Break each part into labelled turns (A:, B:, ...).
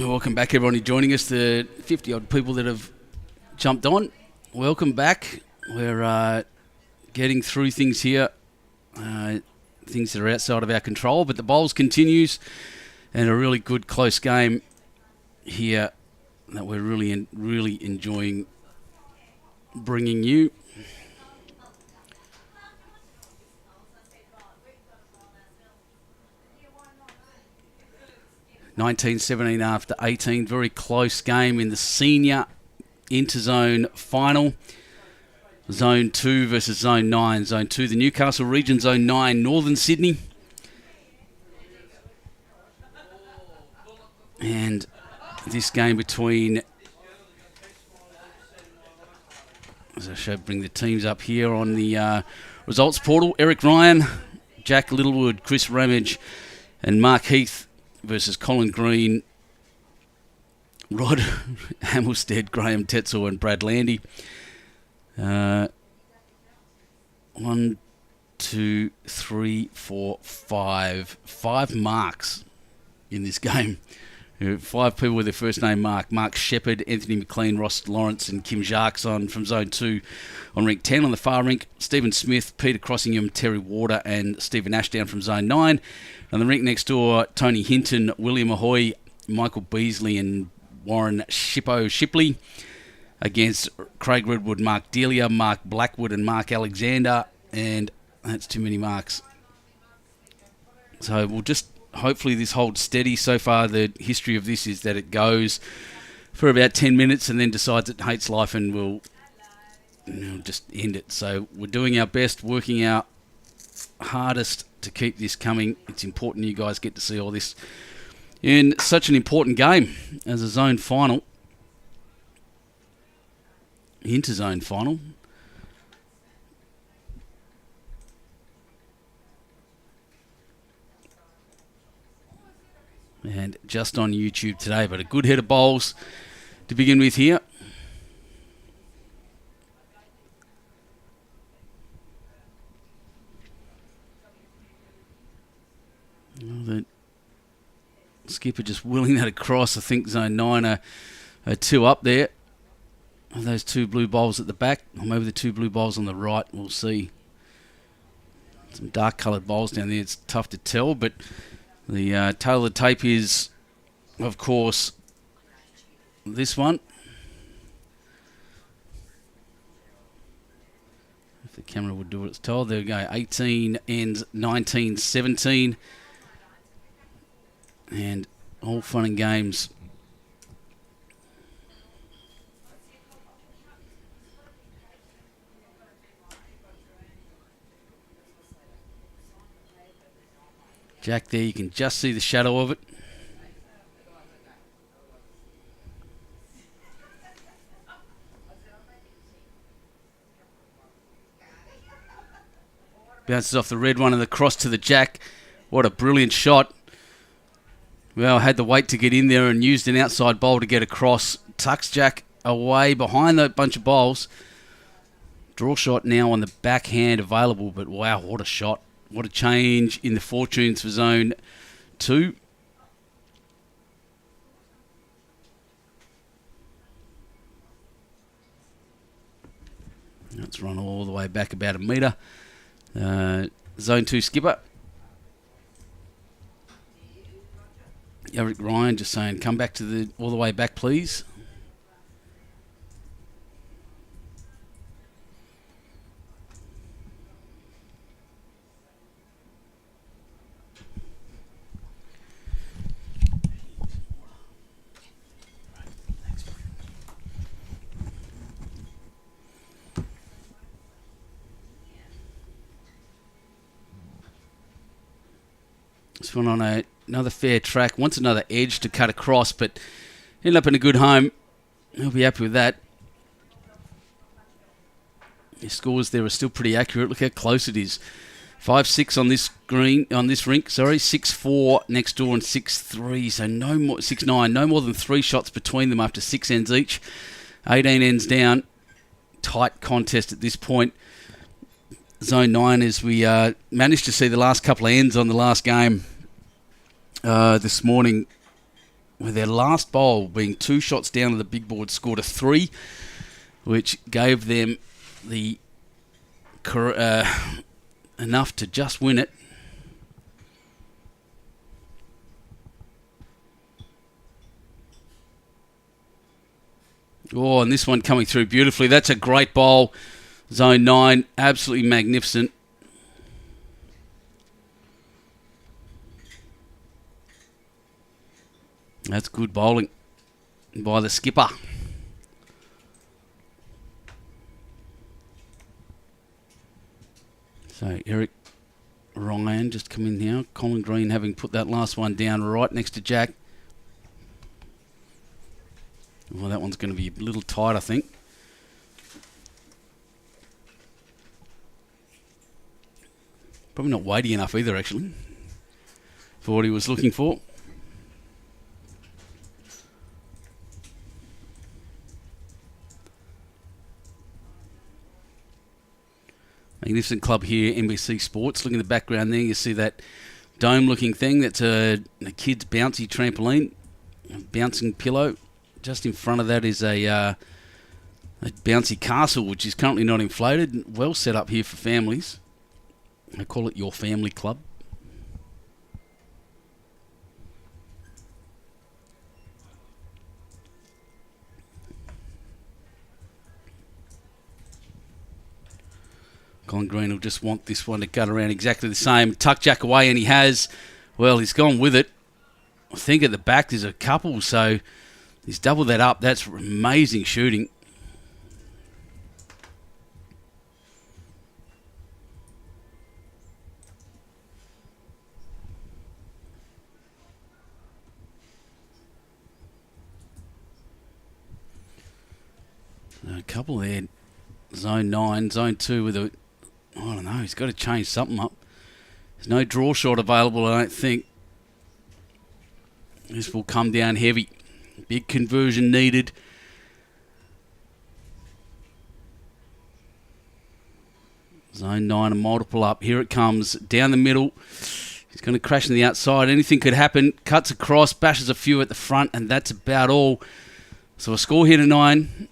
A: Welcome back, everyone who's joining us. The 50-odd people that have jumped on. Welcome back. We're getting through things here, things that are outside of our control, but the bowls continues, and a really good close game here that we're really enjoying bringing you. (19-17) after 18. Very close game in the senior interzone final. Zone 2 versus Zone 9. Zone 2, the Newcastle region. Zone 9, Northern Sydney. And this game between, as I should bring the teams up here on the results portal, Eric Ryan, Jack Littlewood, Chris Ramage, and Mark Heath versus Colin Green, Rod Hummelstad, Graham Tetstall, and Brad Landi. 1, 2, 3, 4, 5. 5 marks in this game. 5 people with their first name Mark. Mark Shepherd, Anthony McLean, Ross Lawrence, and Kim Jarks on from Zone 2 on rink 10. On the far rink, Stephen Smith, Peter Crossingham, Terry Warder, and Stephen Ashdown from Zone 9. On the rink next door, Tony Hinton, William Ahoy, Michael Beasley, and Warren Shipley. Against Craig Redwood, Mark Delia, Mark Blackwood, and Mark Alexander. And that's too many marks. So we'll just, hopefully this holds steady. So far the history of this is that it goes for about 10 minutes and then decides it hates life and will just end it. So we're doing our best, working our hardest to keep this coming. It's important you guys get to see all this in such an important game as a zone final. Interzone final. And just on YouTube today, but a good head of bowls to begin with here. Well, the skipper just wheeling that across. I think Zone 9 are 2 up there. Those 2 blue bowls at the back, or maybe the 2 blue bowls on the right, we'll see. Some dark coloured bowls down there, it's tough to tell, but the tail of the tape is, of course, this one. If the camera would do what it's told, there we go, 18 ends 19-17. And all fun and games. Jack there, you can just see the shadow of it. Bounces off the red one and the cross to the Jack. What a brilliant shot. Well, had the weight to get in there and used an outside bowl to get across. Tucks Jack away behind that bunch of bowls. Draw shot now on the backhand available, but wow, what a shot. What a change in the fortunes for Zone 2. Let's run all the way back about a metre. Zone 2 skipper. Eric Ryan just saying, come back to all the way back, please. This one on another fair track. Wants another edge to cut across, but ended up in a good home. He'll be happy with that. His scores there are still pretty accurate. Look how close it is. 5-6 on this green, on this rink. Sorry, 6-4 next door and 6-3. So no more 6-9. No more than 3 shots between them after 6 ends each. 18 ends down. Tight contest at this point. Zone 9 as we managed to see the last couple of ends on the last game this morning. with their last bowl being 2 shots down to the big board, scored a 3, which gave them the enough to just win it. Oh, and this one coming through beautifully. That's a great bowl. Zone 9, absolutely magnificent. That's good bowling by the skipper. So Eric Ryan just come in now. Colin Green having put that last one down right next to Jack. Well, that one's going to be a little tight, I think. Probably not weighty enough either, actually, for what he was looking for. Magnificent club here, NBC Sports. Look in the background there, you see that dome-looking thing. That's a kid's bouncy trampoline, a bouncing pillow. Just in front of that is a bouncy castle, which is currently not inflated. Well set up here for families. I call it your family club. Colin Green will just want this one to gut around exactly the same. Tuck Jack away, and he has. Well, he's gone with it. I think at the back there's a couple, so he's doubled that up. That's amazing shooting. A couple there. Zone 9, Zone 2 with a... I don't know, he's got to change something up. There's no draw shot available, I don't think. This will come down heavy. Big conversion needed. Zone 9, a multiple up. Here it comes. Down the middle. He's going to crash on the outside. Anything could happen. Cuts across, bashes a few at the front, and that's about all. So a score here to 9.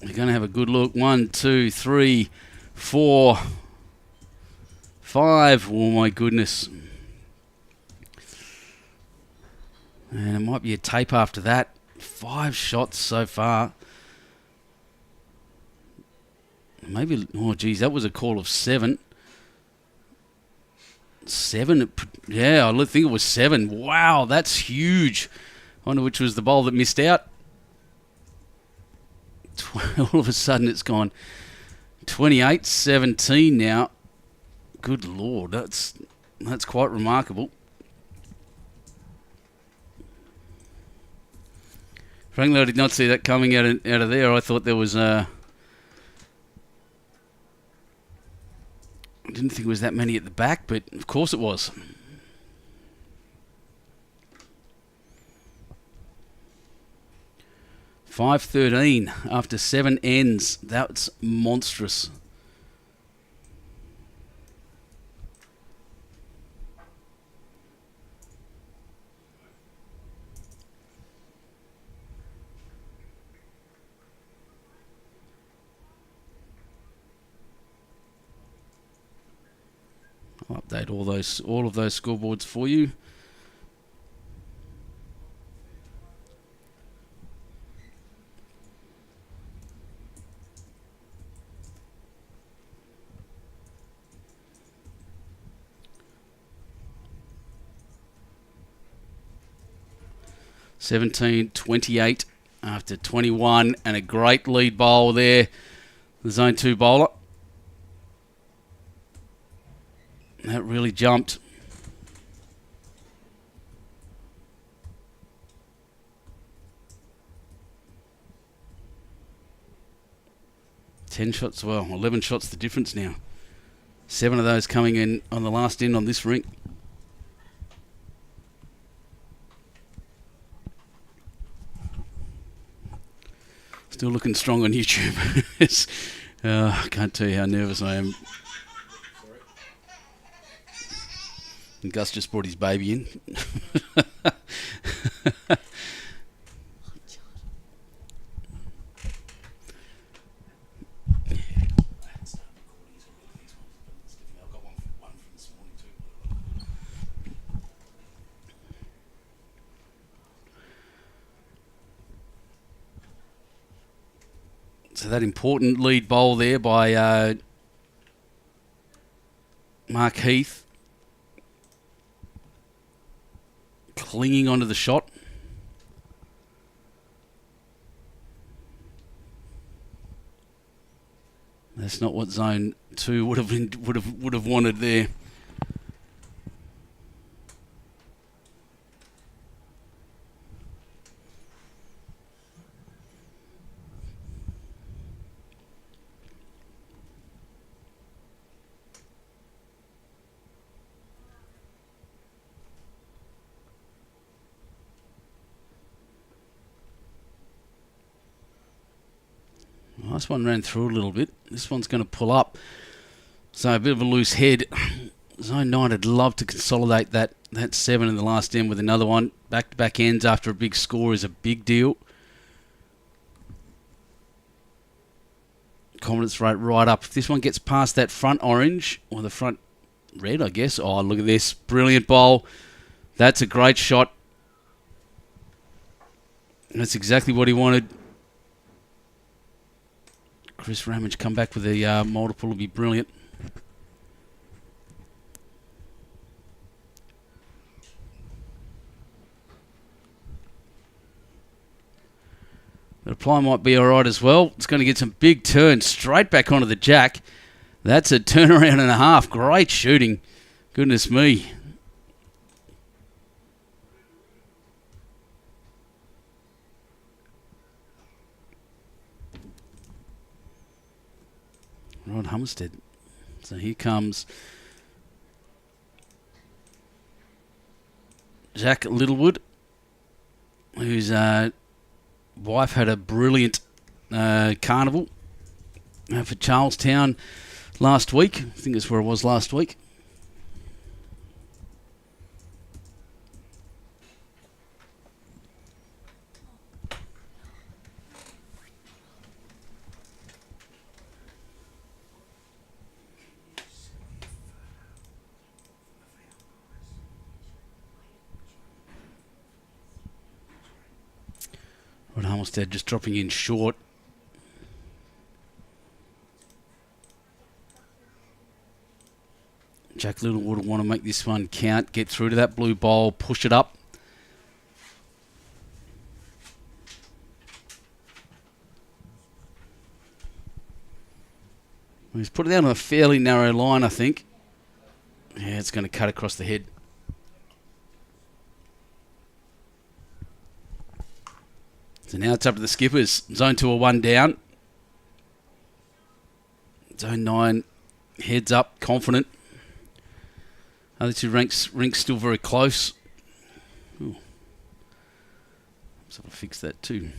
A: We're going to have a good look. 1, 2, 3, 4, 5. Oh, my goodness. And it might be a tape after that. 5 shots so far. Maybe, oh, geez, that was a call of 7. 7, yeah, I think it was 7. Wow, that's huge. I wonder which was the bowl that missed out. All of a sudden it's gone 28-17 now. Good Lord, that's quite remarkable. Frankly, I did not see that coming out of there. I thought there was I didn't think it was that many at the back, but of course it was. $5.13 after 7 ends. That's monstrous. I'll update all of those scoreboards for you. $17.28 after 21, and a great lead bowl there. The Zone 2 bowler. That really jumped. $10 shots, well, 11 shots the difference now. 7 of those coming in on the last end on this rink. Still looking strong on YouTube. I can't tell you how nervous I am. And Gus just brought his baby in. So that important lead bowl there by Mark Heath. Clinging onto the shot. That's not what zone 2 would have wanted there. Nice one, ran through a little bit. This one's going to pull up. So a bit of a loose head. Zone 9 would love to consolidate that 7 in the last end with another one. Back-to-back ends after a big score is a big deal. Confidence rate right up. If this one gets past that front orange, or the front red, I guess. Oh, look at this. Brilliant bowl. That's a great shot. That's exactly what he wanted. Chris Ramage come back with a multiple will be brilliant. The reply might be alright as well. It's going to get some big turns straight back onto the jack. That's a turnaround and a half. Great shooting. Goodness me. Rod Hummelstad. So here comes Jack Littlewood, whose wife had a brilliant carnival for Charlestown last week. I think that's where it was last week. Rod Hummelstad just dropping in short. Jack Littlewood will want to make this one count, get through to that blue bowl, push it up. He's put it down on a fairly narrow line, I think. Yeah, it's going to cut across the head. So now it's up to the skippers. Zone 2 are 1 down. Zone 9 heads up, confident. Other two ranks still very close. Ooh. So I'll fix that too.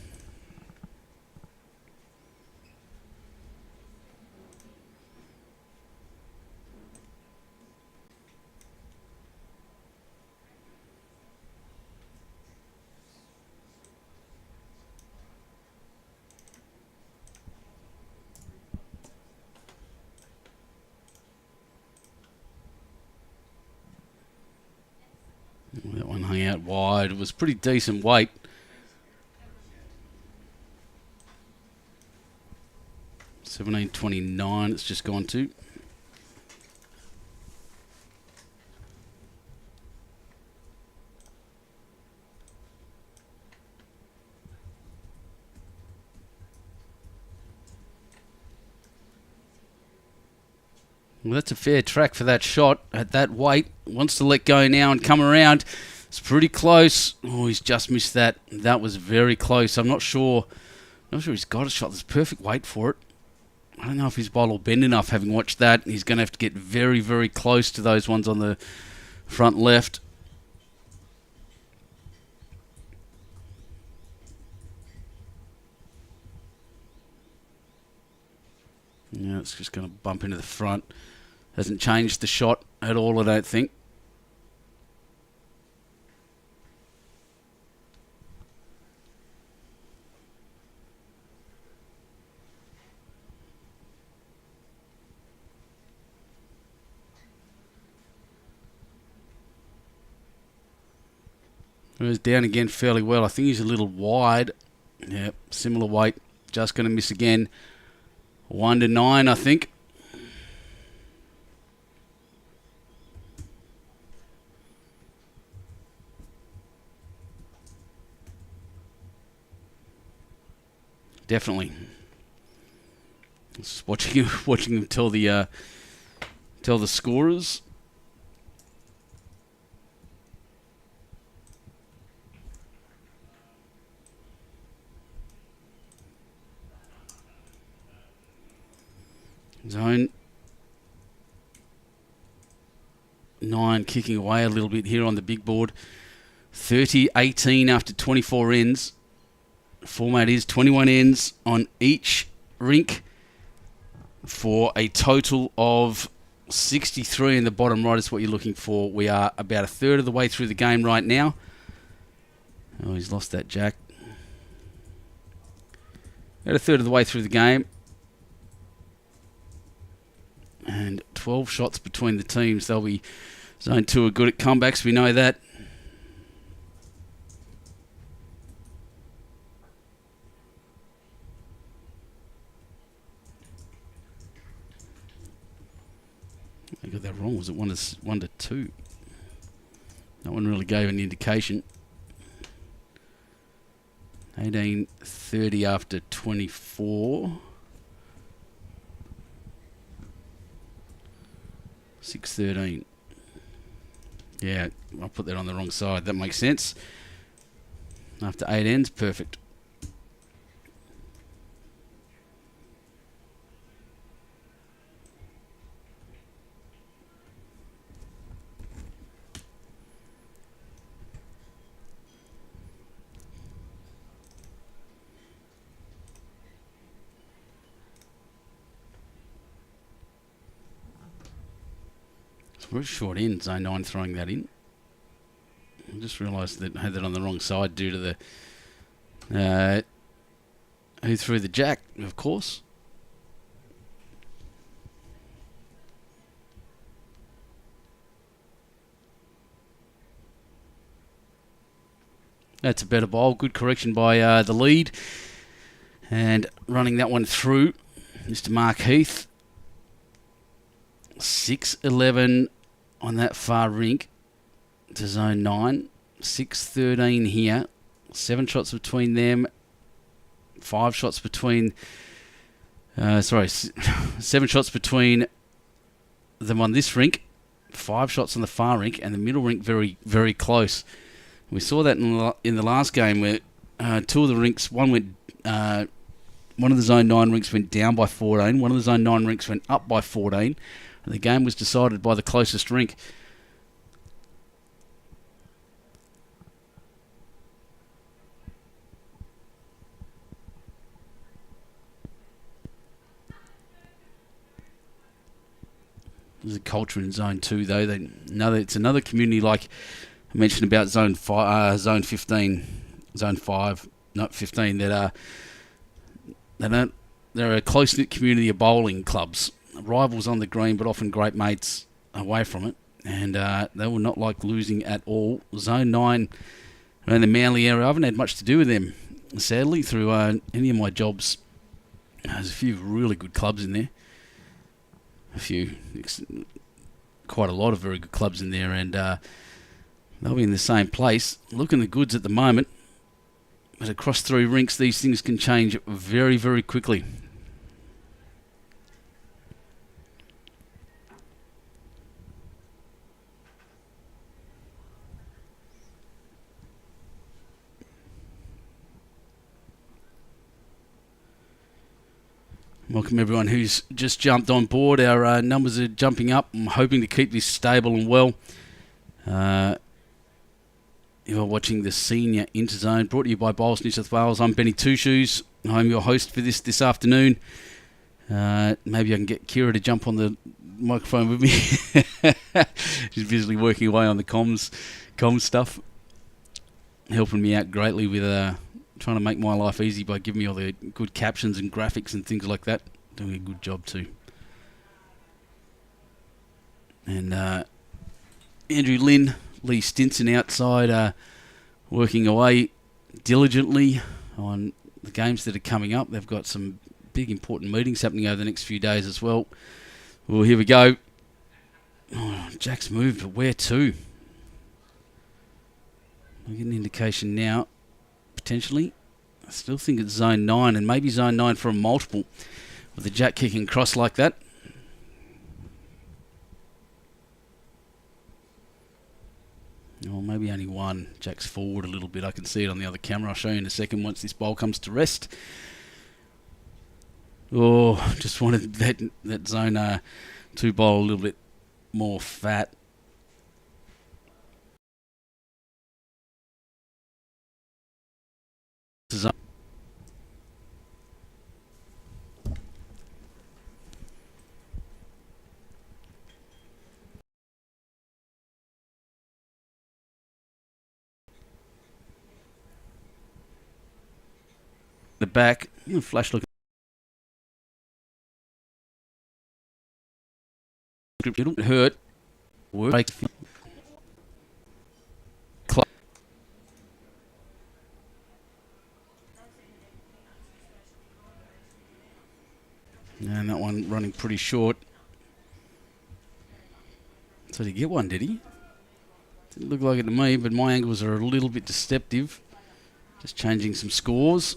A: That one hung out wide. It was pretty decent weight. $17.29 it's just gone to. Well, that's a fair track for that shot at that weight. Wants to let go now and come around. It's pretty close. Oh, he's just missed that. That was very close. I'm not sure he's got a shot. There's perfect weight for it. I don't know if his ball will bend enough having watched that. He's going to have to get very, very close to those ones on the front left. Yeah, it's just going to bump into the front. Hasn't changed the shot at all, I don't think. Goes down again fairly well. I think he's a little wide. Yep, similar weight. Just going to miss again. 1-9, I think. Definitely. Just watching him tell the scorers. Zone 9 kicking away a little bit here on the big board. 30-18 after 24 ends. Format is 21 ends on each rink for a total of 63 in the bottom right is what you're looking for. We are about a third of the way through the game right now. Oh, he's lost that jack. About a third of the way through the game. And 12 shots between the teams. They'll be Zone 2 are good at comebacks. We know that. I got that wrong. Was it 1-2? That one really gave an indication. 18:30 after 24. 6:13. Yeah, I put that on the wrong side. That makes sense. After 8 ends, perfect. Very short end, Zone 9 throwing that in. I just realised that I had that on the wrong side due to the... who threw the jack, of course. That's a better bowl. Good correction by the lead. And running that one through, Mr. Mark Heath. 6-11 on that far rink to Zone 9. 6-13 here. 7 shots between them. 5 shots between... 7 shots between them on this rink. 5 shots on the far rink. And the middle rink very, very close. We saw that in the last game where 2 of the rinks... One of the Zone 9 rinks went down by 14. One of the Zone 9 rinks went up by 14. And the game was decided by the closest rink. There's a culture in Zone 2, though. It's another community like I mentioned about Zone 15, Zone 5, not 15, that they're a close-knit community of bowling clubs. Rivals on the green, but often great mates away from it. And they will not like losing at all. Zone 9 around the Manly area, I haven't had much to do with them, sadly, through any of my jobs. There's a few really good clubs in there. Quite a lot of very good clubs in there, and they'll be in the same place. Looking the goods at the moment. But across 3 rinks, these things can change very, very quickly. Welcome everyone who's just jumped on board. Our numbers are jumping up. I'm hoping to keep this stable and well. You're watching the Senior Interzone, brought to you by Bowls New South Wales. I'm Benny Two Shoes. I'm your host for this afternoon. Maybe I can get Kira to jump on the microphone with me. She's busily working away on the comms stuff, helping me out greatly with trying to make my life easy by giving me all the good captions and graphics and things like that. Doing a good job too. And Andrew Lynn, Lee Stinson outside working away diligently on the games that are coming up. They've got some big important meetings happening over the next few days as well. Well, here we go. Oh, Jack's moved, but where to? I get an indication now, potentially. I still think it's zone 9, and maybe zone 9 for a multiple with the Jack kicking cross like that. Or maybe only one. Jack's forward a little bit. I can see it on the other camera. I'll show you in a second once this bowl comes to rest. Oh, just wanted that zone 2 bowl a little bit more fat. The back, flash look. It'll hurt. Work. And that one running pretty short. So did he get one, did he? Didn't look like it to me, but my angles are a little bit deceptive. Just changing some scores.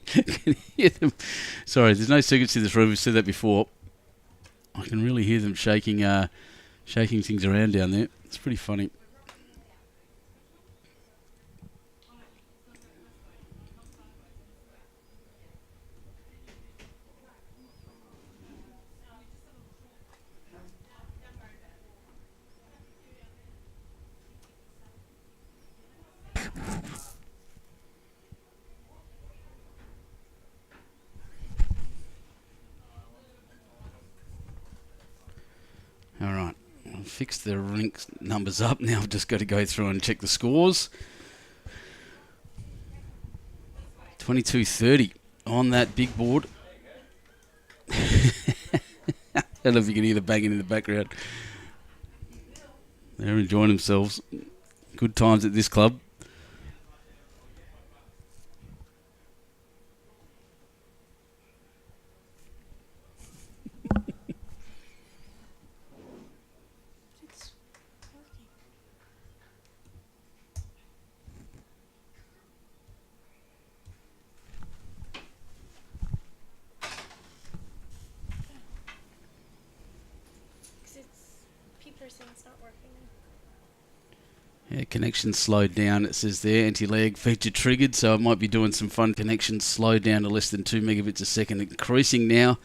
A: Can hear them. Sorry, there's no secrets to this room. We've said that before. I can really hear them shaking things around down there. It's pretty funny. Alright, I'll fix the rink numbers up. Now I've just got to go through and check the scores. 22:30 on that big board. I don't know if you can hear the banging in the background. They're enjoying themselves. Good times at this club. Yeah, connection slowed down. It says there, anti-lag feature triggered, so it might be doing some fun. Connection slowed down to less than 2 megabits a second, increasing now.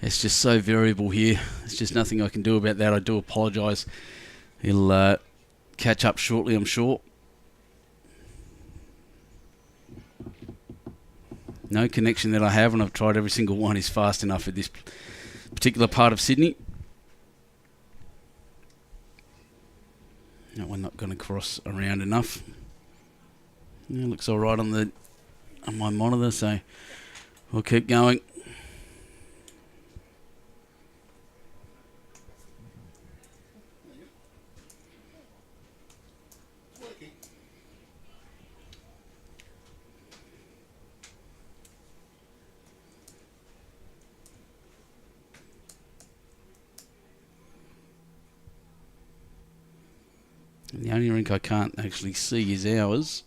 A: It's just so variable here. There's just nothing I can do about that. I do apologise. He'll catch up shortly, I'm sure. No connection that I have, and I've tried every single one, is fast enough for this particular part of Sydney. No, we're not going to cross around enough. Yeah, looks all right on my monitor, so we'll keep going. And the only rink I can't actually see is ours.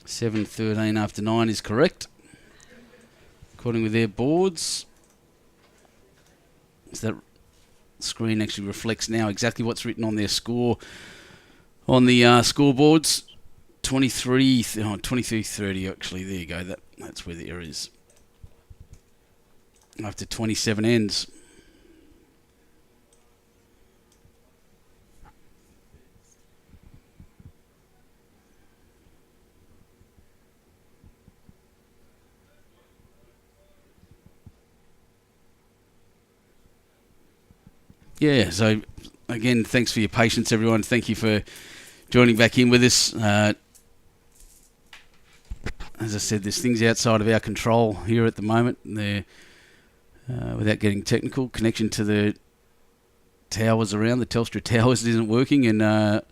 A: $7:13 after 9 is correct, according with their boards. So that screen actually reflects now exactly what's written on their score on the scoreboards. 23:30 actually. There you go. That's where the error is. After 27 ends. Yeah, so again, thanks for your patience, everyone. Thank you for joining back in with us. As I said, there's things outside of our control here at the moment. They're, without getting technical, connection to the towers around, the Telstra towers isn't working, and the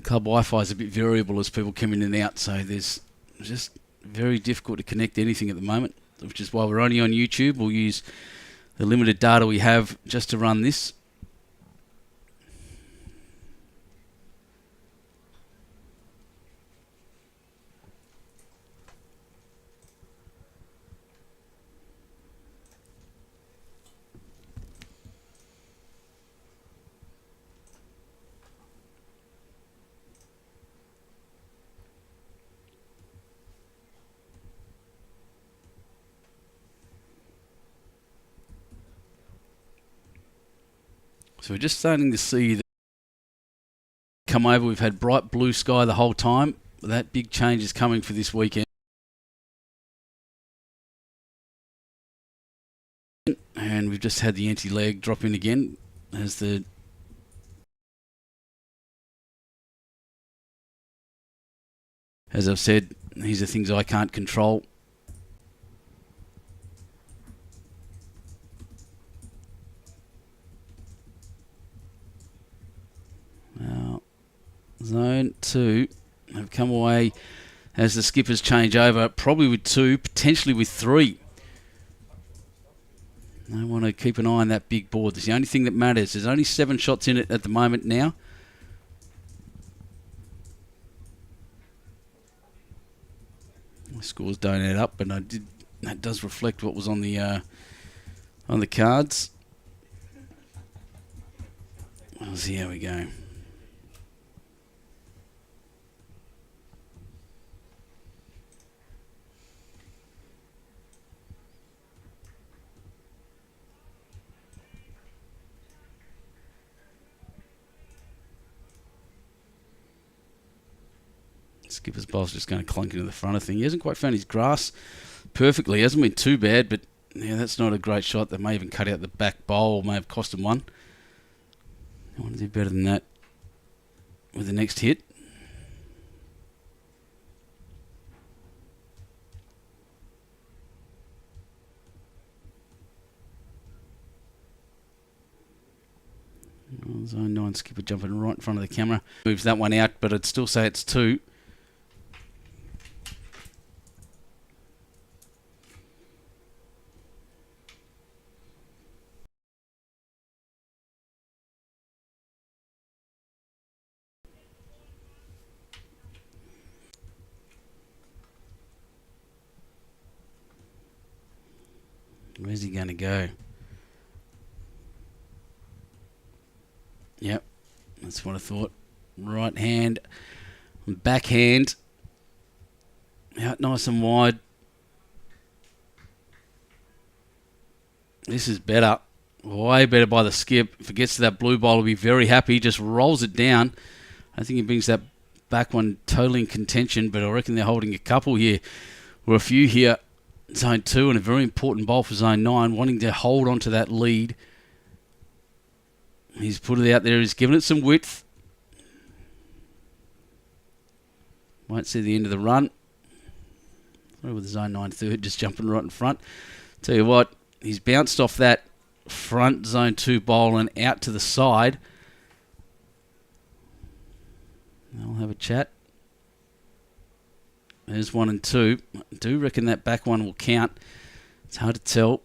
A: club Wi-Fi is a bit variable as people come in and out, so there's just very difficult to connect anything at the moment, which is why we're only on YouTube. We'll use the limited data we have just to run this. So we're just starting to see the come over. We've had bright blue sky the whole time. That big change is coming for this weekend. And we've just had the anti-lag drop in again as the as I've said, these are things I can't control. Now, zone 2 have come away as the skippers change over, probably with 2, potentially with 3. I want to keep an eye on that big board. It's the only thing that matters. There's only 7 shots in it at the moment now. My scores don't add up, but that does reflect what was on the cards. We'll see how we go. Skipper's bowl's just going to clunk into the front of thing. He hasn't quite found his grass perfectly. He hasn't been too bad, but yeah, that's not a great shot. That may even cut out the back bowl, or may have cost him one. I want to do better than that with the next hit. Zone 9 skipper jumping right in front of the camera. Moves that one out, but I'd still say it's 2. Where's he going to go? Yep, that's what I thought. Right hand, backhand, out nice and wide. This is better, way better by the skip. If it gets to that blue bowl, he'll be very happy. Just rolls it down. I think he brings that back one totally in contention, but I reckon they're holding a couple here, or a few here. Zone 2 and a very important bowl for Zone 9, wanting to hold on to that lead. He's put it out there. He's given it some width. Won't see the end of the run. With the Zone 9 third just jumping right in front. Tell you what, he's bounced off that front Zone 2 bowl and out to the side. I'll have a chat. There's 1 and 2. I do reckon that back one will count. It's hard to tell.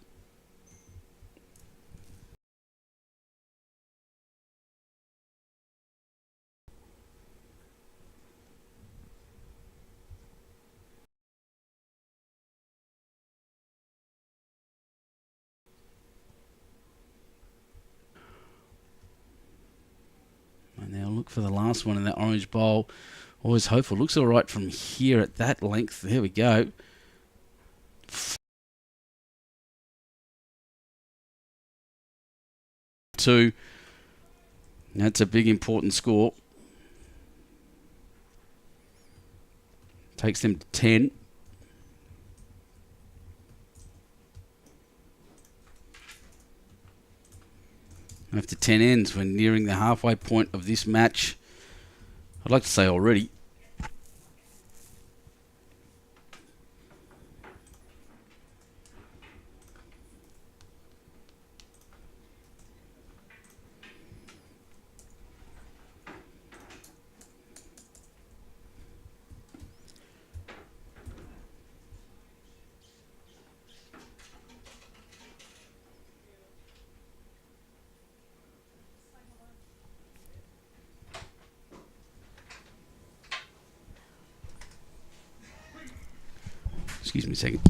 A: And now look for the last one in that orange bowl. Always hopeful. Looks all right from here at that length. There we go. 2. That's a big important score. Takes them to 10. After 10 ends, we're nearing the halfway point of this match. I'd like to say already. Excuse me a second.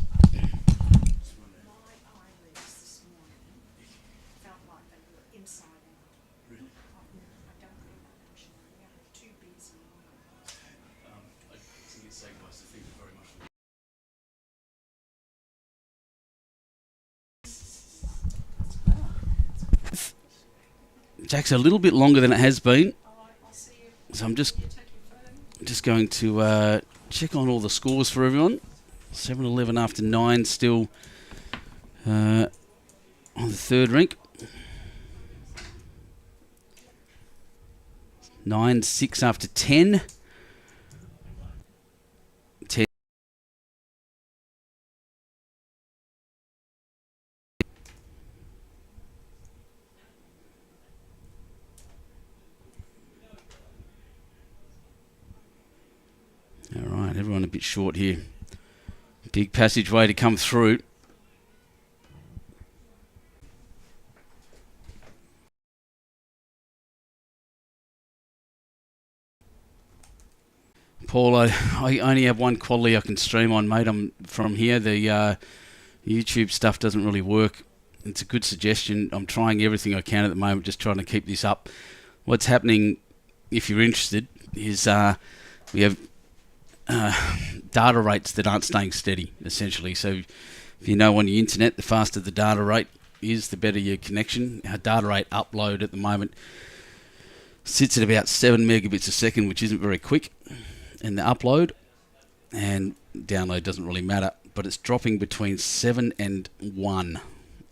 A: Jack's a little bit longer than it has been, so I'm just going to check on all the scores for everyone. 7-11 after 9, still on the third rink. 9-6 after 10. 10. All right, everyone a bit short here. Big passageway to come through. Paul, I only have one quality I can stream on, mate. I'm from here. The YouTube stuff doesn't really work. It's a good suggestion. I'm trying everything I can at the moment, just trying to keep this up. What's happening, if you're interested, is we have data rates that aren't staying steady, essentially. So if you know on the internet, the faster the data rate is, the better your connection. Our data rate upload at the moment sits at about 7 megabits a second, which isn't very quick in the upload, and download doesn't really matter, but it's dropping between 7 and 1,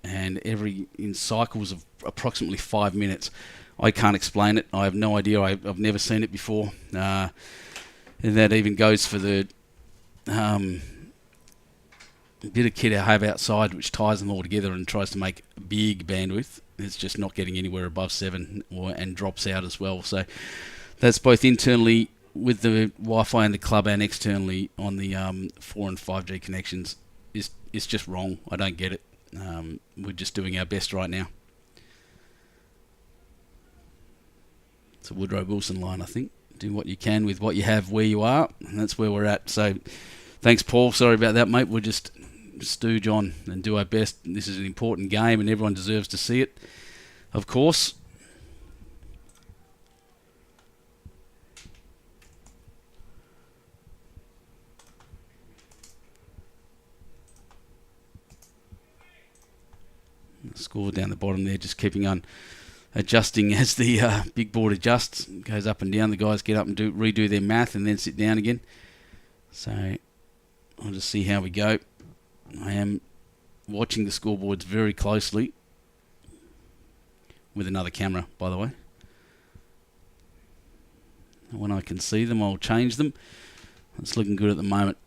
A: and in cycles of approximately 5 minutes. I can't explain it. I have no idea. I've never seen it before. And that even goes for the bit of kit I have outside, which ties them all together and tries to make big bandwidth. It's just not getting anywhere above 7 and drops out as well. So that's both internally with the Wi-Fi in the club and externally on the 4 and 5G connections. It's just wrong. I don't get it. We're just doing our best right now. It's a Woodrow Wilson line, I think. Do what you can with what you have where you are, and that's where we're at. So thanks, Paul. Sorry about that, mate. We'll just stooge on and do our best. This is an important game and everyone deserves to see it, of course. Score down the bottom there, just keeping on adjusting as the big board adjusts, goes up and down. The guys get up and redo their math and then sit down again. So I'll just see how we go. I am watching the scoreboards very closely with another camera, by the way. When I can see them, I'll change them. It's looking good at the moment.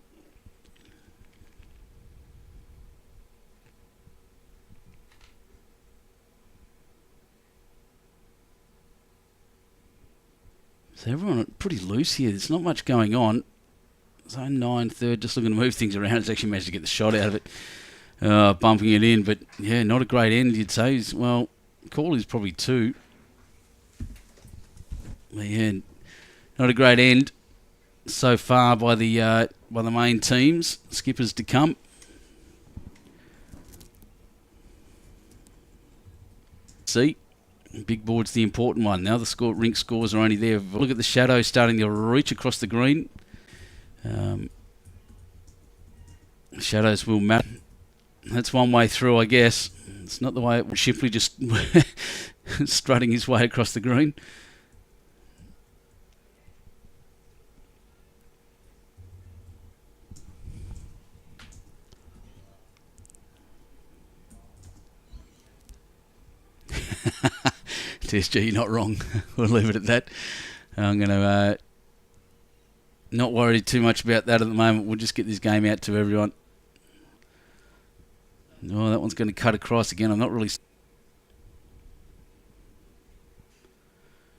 A: So everyone pretty loose here. There's not much going on. Zone 9, third, just looking to move things around. It's actually managed to get the shot out of it, bumping it in. But yeah, not a great end, you'd say. Well, call is probably 2. But yeah, not a great end so far by the main teams. Skippers to come. See. Big board's the important one. Now the rink scores are only there. Look at the shadow starting to reach across the green. Shadows will matter. That's one way through, I guess. It's not the way it was. Shipley just strutting his way across the green. TSG, you're not wrong. We'll leave it at that. I'm going to not worry too much about that at the moment. We'll just get this game out to everyone. Oh, that one's going to cut across again. I'm not really...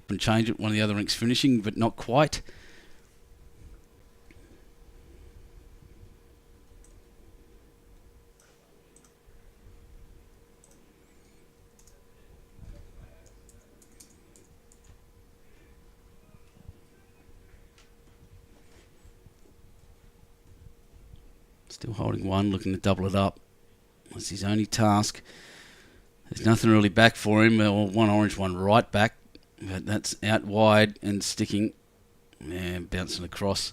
A: and change it. One of the other rinks finishing, but not quite. Still holding one, looking to double it up. That's his only task. There's nothing really back for him. Well, one orange, one right back. But that's out wide and sticking. Yeah, bouncing across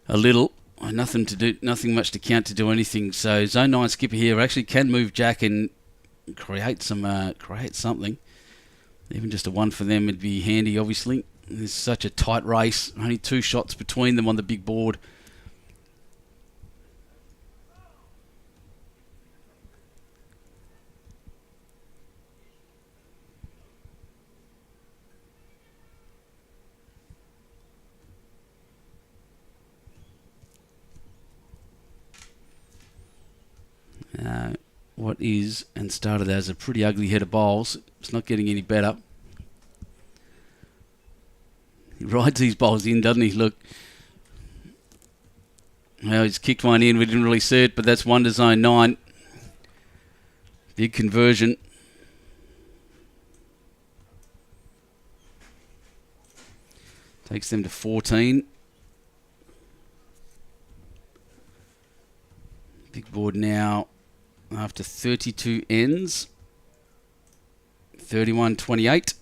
A: a little. Nothing to do, nothing much to count to do anything. So zone 9 skipper here actually can move Jack and create something. Even just a one for them would be handy, obviously. There's such a tight race. Only 2 shots between them on the big board. What is and started as a pretty ugly head of bowls. It's not getting any better. He rides these bowls in, doesn't he? Look. Well, he's kicked one in. We didn't really see it, but that's one to zone 9. Big conversion. Takes them to 14. Big board now. After 32 ends, 31-28.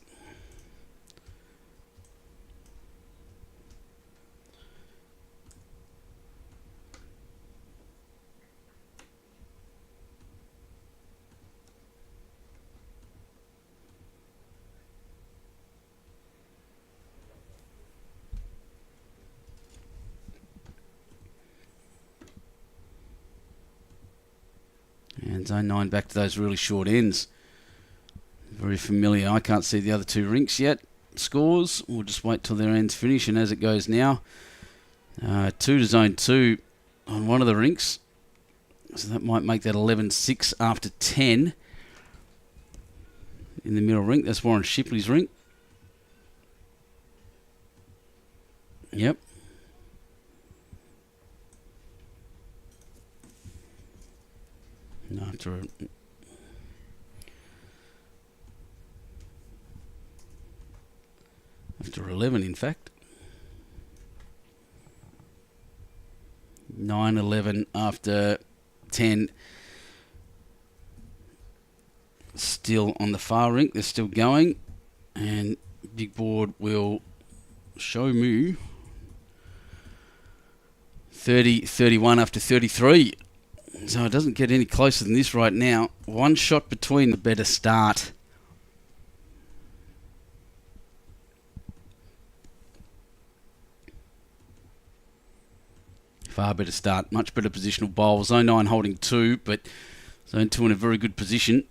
A: And zone 9 back to those really short ends. Very familiar. I can't see the other 2 rinks yet. Scores. We'll just wait till their ends finish. And as it goes now, 2 to zone 2 on one of the rinks. So that might make that 11-6 after 10. In the middle rink. That's Warren Shipley's rink. Yep. After 11, in fact. 9-11 after 10. Still on the far rink. They're still going. And big board will show me 30-31 after 33. So it doesn't get any closer than this right now. One shot between the better start. Far better start. Much better positional bowl. Zone 9 holding 2, but zone 2 in a very good position.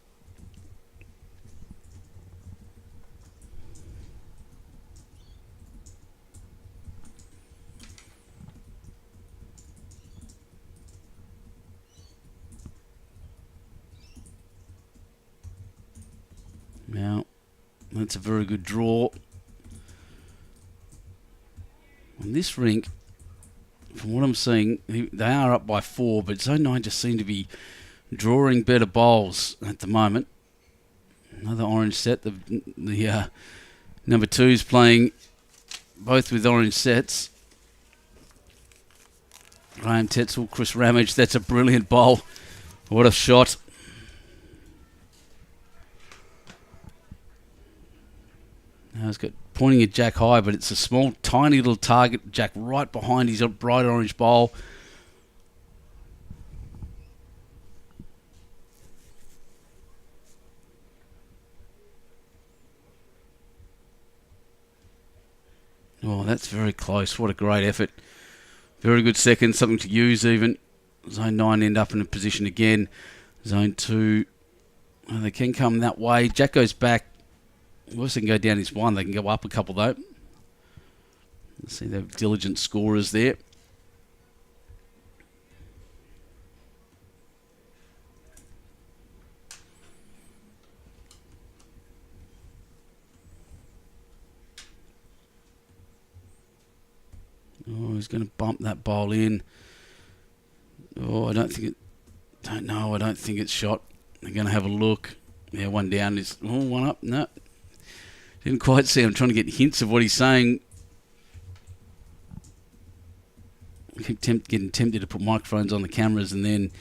A: Now, that's a very good draw. On this rink, from what I'm seeing, they are up by 4, but Zone 9 just seem to be drawing better bowls at the moment. Another orange set. The number 2's playing both with orange sets. Graham Tetstall, Chris Ramage. That's a brilliant bowl. What a shot. Now he's got pointing at Jack high, but it's a small, tiny little target. Jack right behind his bright orange bowl. Oh, that's very close. What a great effort. Very good second, something to use even. Zone 9 end up in a position again. Zone 2, they can come that way. Jack goes back. Worse, they can go down is 1. They can go up a couple though. Let's see, they're diligent scorers there. Oh, he's going to bump that bowl in. Oh, I don't think it's shot. They're going to have a look. Yeah, one down is... Oh, one up. No. Didn't quite see. I'm trying to get hints of what he's saying. I keep getting tempted to put microphones on the cameras and then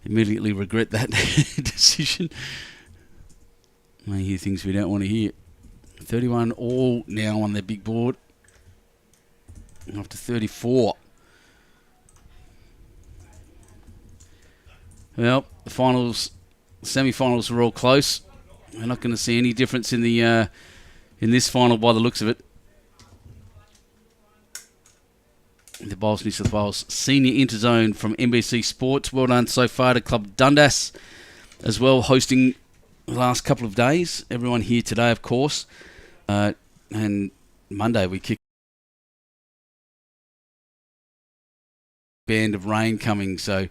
A: immediately regret that decision. I hear things we don't want to hear. 31 all now on their big board. After 34. Well, the finals, semi-finals are all close. We're not going to see any difference in the in this final by the looks of it. The Bowls New South Wales Senior Interzone from NBC Sports. Well done so far to Club Dundas as well, hosting the last couple of days. Everyone here today, of course. And Monday we kick band of rain coming, so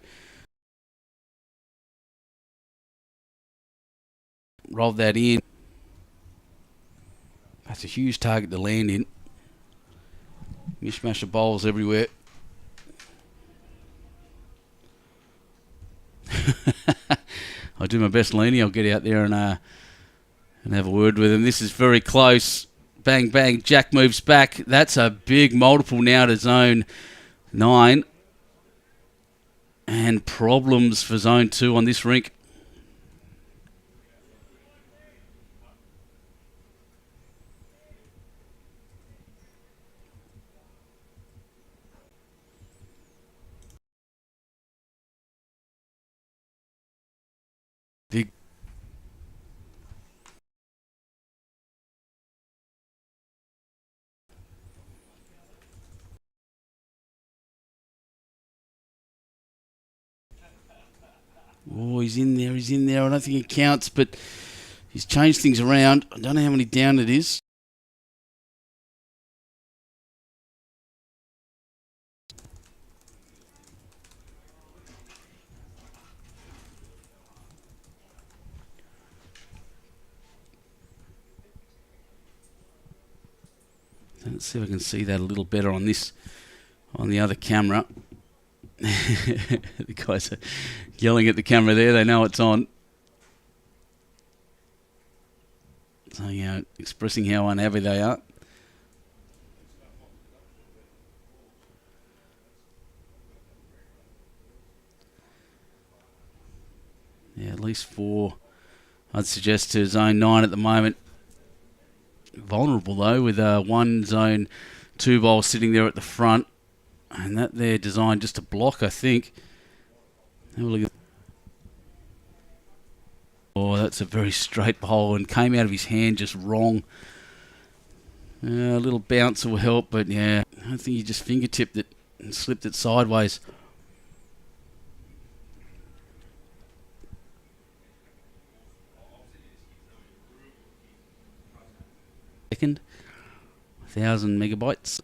A: roll that in. That's a huge target to land in. Mishmash of bowls everywhere. I'll do my best, Landi. I'll get out there and have a word with him. This is very close. Bang, bang. Jack moves back. That's a big multiple now to zone 9. And problems for zone 2 on this rink. Big. Oh, he's in there. I don't think it counts, but he's changed things around. I don't know how many down it is. Let's see if I can see that a little better on the other camera. The guys are yelling at the camera there. They know it's on. So, expressing how unhappy they are. Yeah, at least 4, I'd suggest, to zone 9 at the moment. Vulnerable, though, with one zone 2 bowl sitting there at the front. And that they're designed just to block, I think. Have a look at. Oh, that's a very straight bowl and came out of his hand just wrong. A little bounce will help, but yeah, I think he just fingertipped it and slipped it sideways. Second, 1,000 megabytes.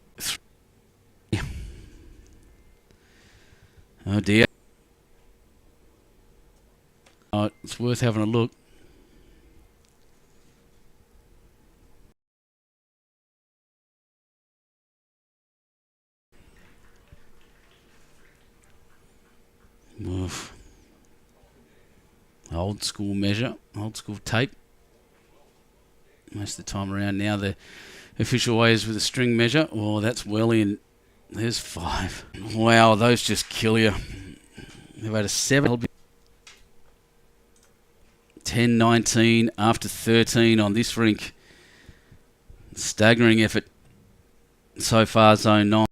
A: Oh dear. Oh, it's worth having a look. Oof. Old school measure, old school tape. Most of the time around now, the official way is with a string measure. Oh, that's well in. There's 5. Wow, those just kill you. They've had a 7. 10-19 after 13 on this rink. Staggering effort so far, zone 9.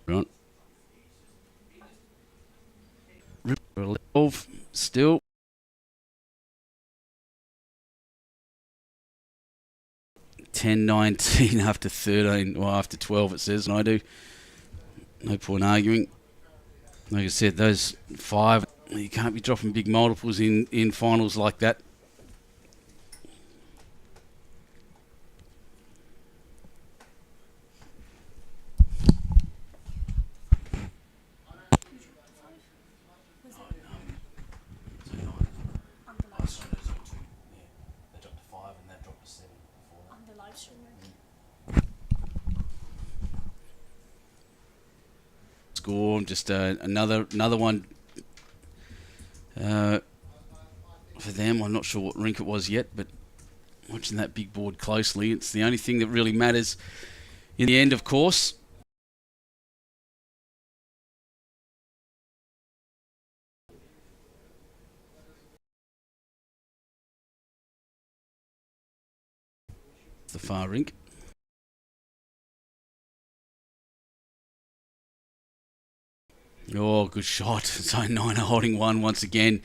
A: Right. 12 still. 10-19 after 13, well after 12 it says, and I do. No point arguing. Like I said, those 5, you can't be dropping big multiples in finals like that. Score, just another one for them. I'm not sure what rink it was yet, but watching that big board closely, it's the only thing that really matters in the end, of course. The far rink. Oh, good shot. Zone 9 are holding one once again.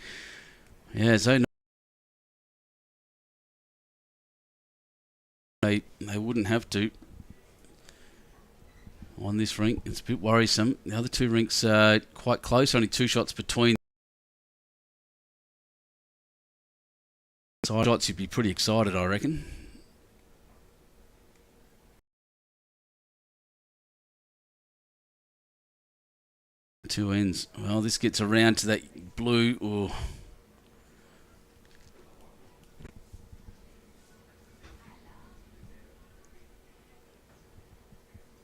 A: Yeah, Zone 9. They wouldn't have to on this rink. It's a bit worrisome. The other 2 rinks are quite close, only 2 shots between. Side shots, you'd be pretty excited, I reckon. Two ends. Well, this gets around to that blue. Oh.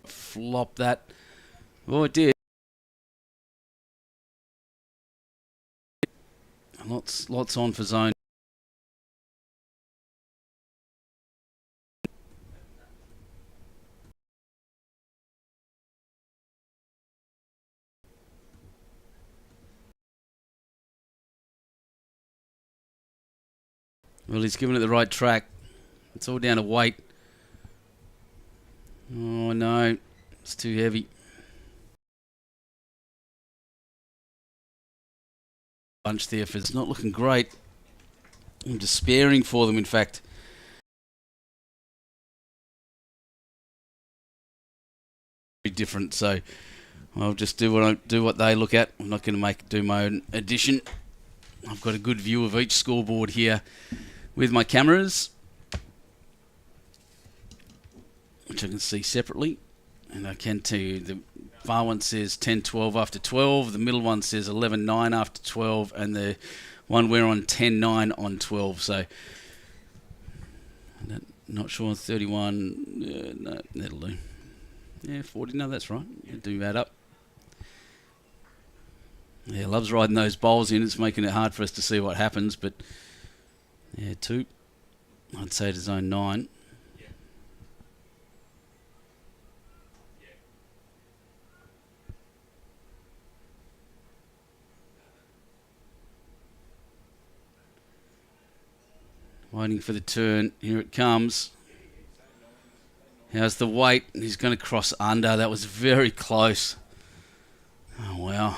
A: Flop that. Oh, it did. Lots on for zone. Well, he's given it the right track. It's all down to weight. Oh, no. It's too heavy. Bunch there, for it's not looking great. I'm despairing for them, in fact. Very different, so I'll just do what they look at. I'm not going to do my own addition. I've got a good view of each scoreboard here with my cameras, which I can see separately, and I can tell you the far one says 10-12 after 12, the middle one says 11-9 after 12, and the one we're on 10-9 on 12. So not sure on 31. No, that'll do. Yeah, 40. No, that's right. You do that up. Yeah, loves riding those bowls in. It's making it hard for us to see what happens, but yeah, 2. I'd say to zone 9. Waiting for the turn. Here it comes. How's the weight? He's going to cross under. That was very close. Oh, wow.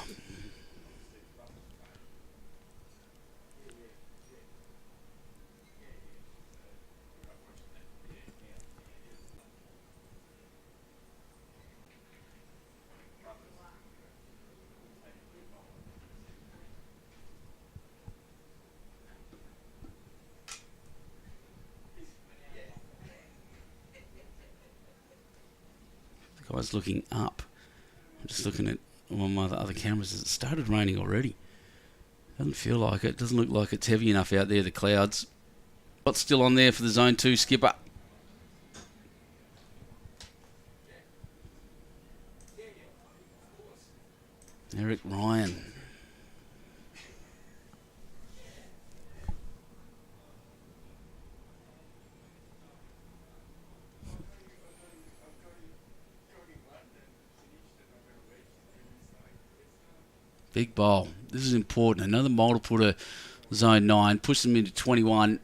A: The guy's looking up. I'm just looking at one of my other cameras. It started raining already. Doesn't feel like it. Doesn't look like it's heavy enough out there, the clouds. What's still on there for the zone 2 skipper? Eric Ryan. Big bowl. This is important. Another multiple to zone 9. Push them into 21.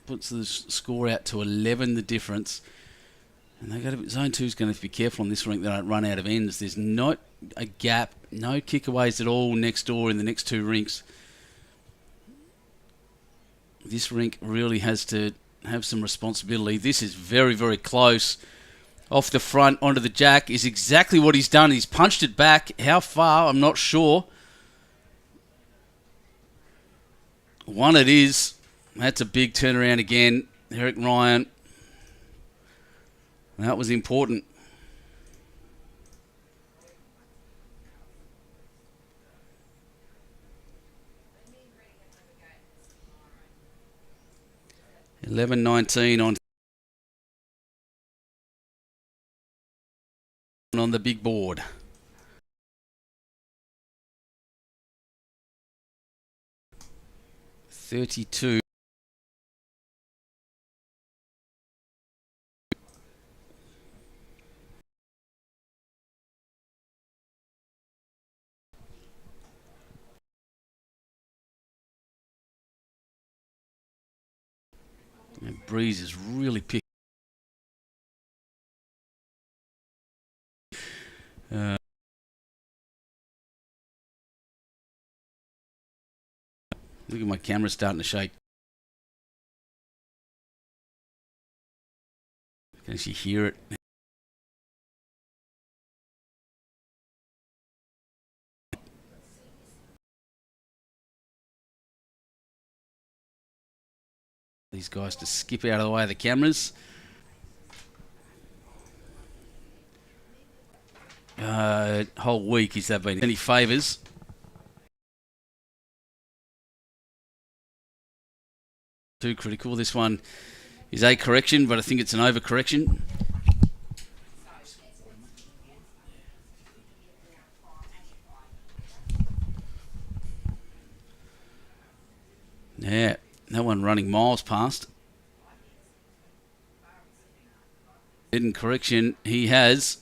A: Puts the score out to 11, the difference. And they got to, zone 2 is going to have to be careful on this rink. They don't run out of ends. There's not a gap, no kickaways at all next door in the next 2 rinks. This rink really has to have some responsibility. This is very, very close. Off the front onto the jack is exactly what he's done. He's punched it back. How far? I'm not sure. 1 it is. That's a big turnaround again. Eric Ryan. That was important. $11.19 on the big board. $32. The breeze is really picking. Look at my camera starting to shake. I can actually hear it. These guys to skip out of the way of the cameras. Whole week he's have been any favours. Too critical. This one is a correction, but I think it's an overcorrection. Yeah, that one running miles past. Hidden correction he has.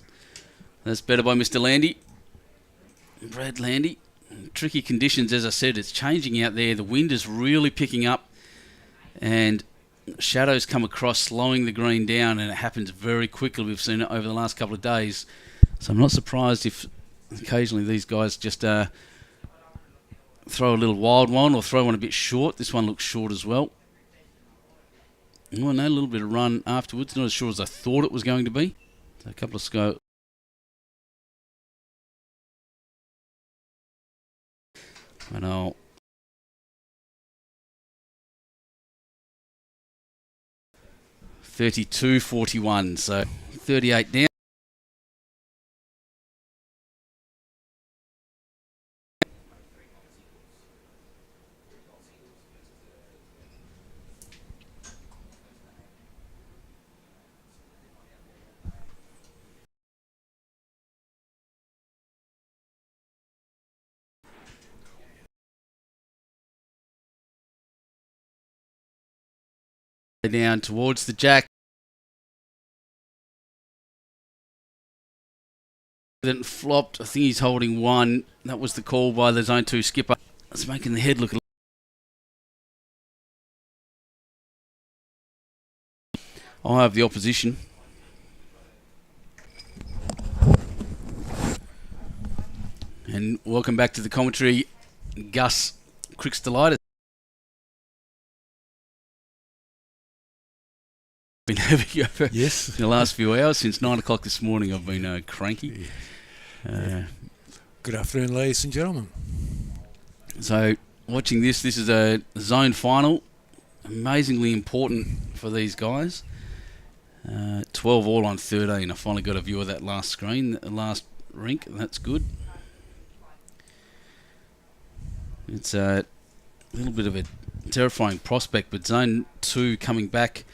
A: That's better by Mr. Landi. Brad Landi. Tricky conditions, as I said. It's changing out there. The wind is really picking up. And shadows come across, slowing the green down, and it happens very quickly. We've seen it over the last couple of days. So I'm not surprised if occasionally these guys just throw a little wild one or throw one a bit short. This one looks short as well. Oh, no, a little bit of run afterwards. Not as short as I thought it was going to be. So a couple of scopes. I know. $32.41, so 38 down. Down towards the jack. Then flopped. I think he's holding 1. That was the call by the zone 2 skipper. It's making the head look a little. I have the opposition. And welcome back to the commentary, Gus Crickstelitis. Been having over
B: yes.
A: in the last few hours. Since 9 o'clock this morning I've been cranky.
B: Good afternoon, ladies and gentlemen.
A: So watching this is a zone final. Amazingly important for these guys. 12 all on 13. I finally got a view of that last screen, the last rink. That's good. It's a little bit of a terrifying prospect, but zone 2 coming back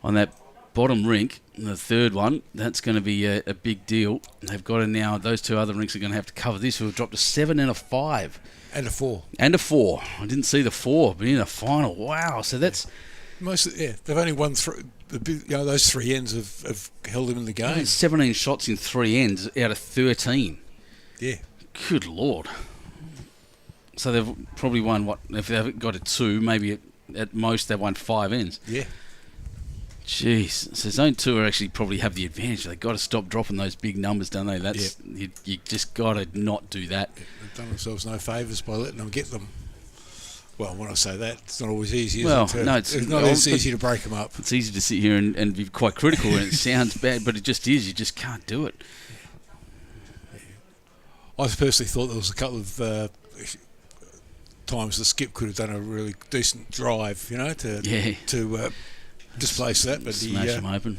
A: on that bottom rink, the third one, that's going to be a big deal. They've got to now, those 2 other rinks are going to have to cover this. We'll drop to 7 and a 5.
B: And a 4.
A: And a 4. I didn't see the 4, but in the final. Wow. So that's...
B: They've only won those 3 ends have held them in the game.
A: 17 shots in 3 ends out of 13.
B: Yeah.
A: Good Lord. So they've probably won, what, if they've got a 2, maybe at most they've won 5 ends.
B: Yeah.
A: Jeez. So zone 2 are actually probably have the advantage. They've got to stop dropping those big numbers, don't they? That's you just got to not do that.
B: Yeah, they've done themselves no favours by letting them get them. Well, when I say that, it's not always easy,
A: Well,
B: is it?
A: no,
B: it's not as easy to break them up.
A: It's easy to sit here and be quite critical, and it sounds bad, but it just is. You just can't do it.
B: I personally thought there was a couple of times the skip could have done a really decent drive, you know, to displace that, but
A: smash him open.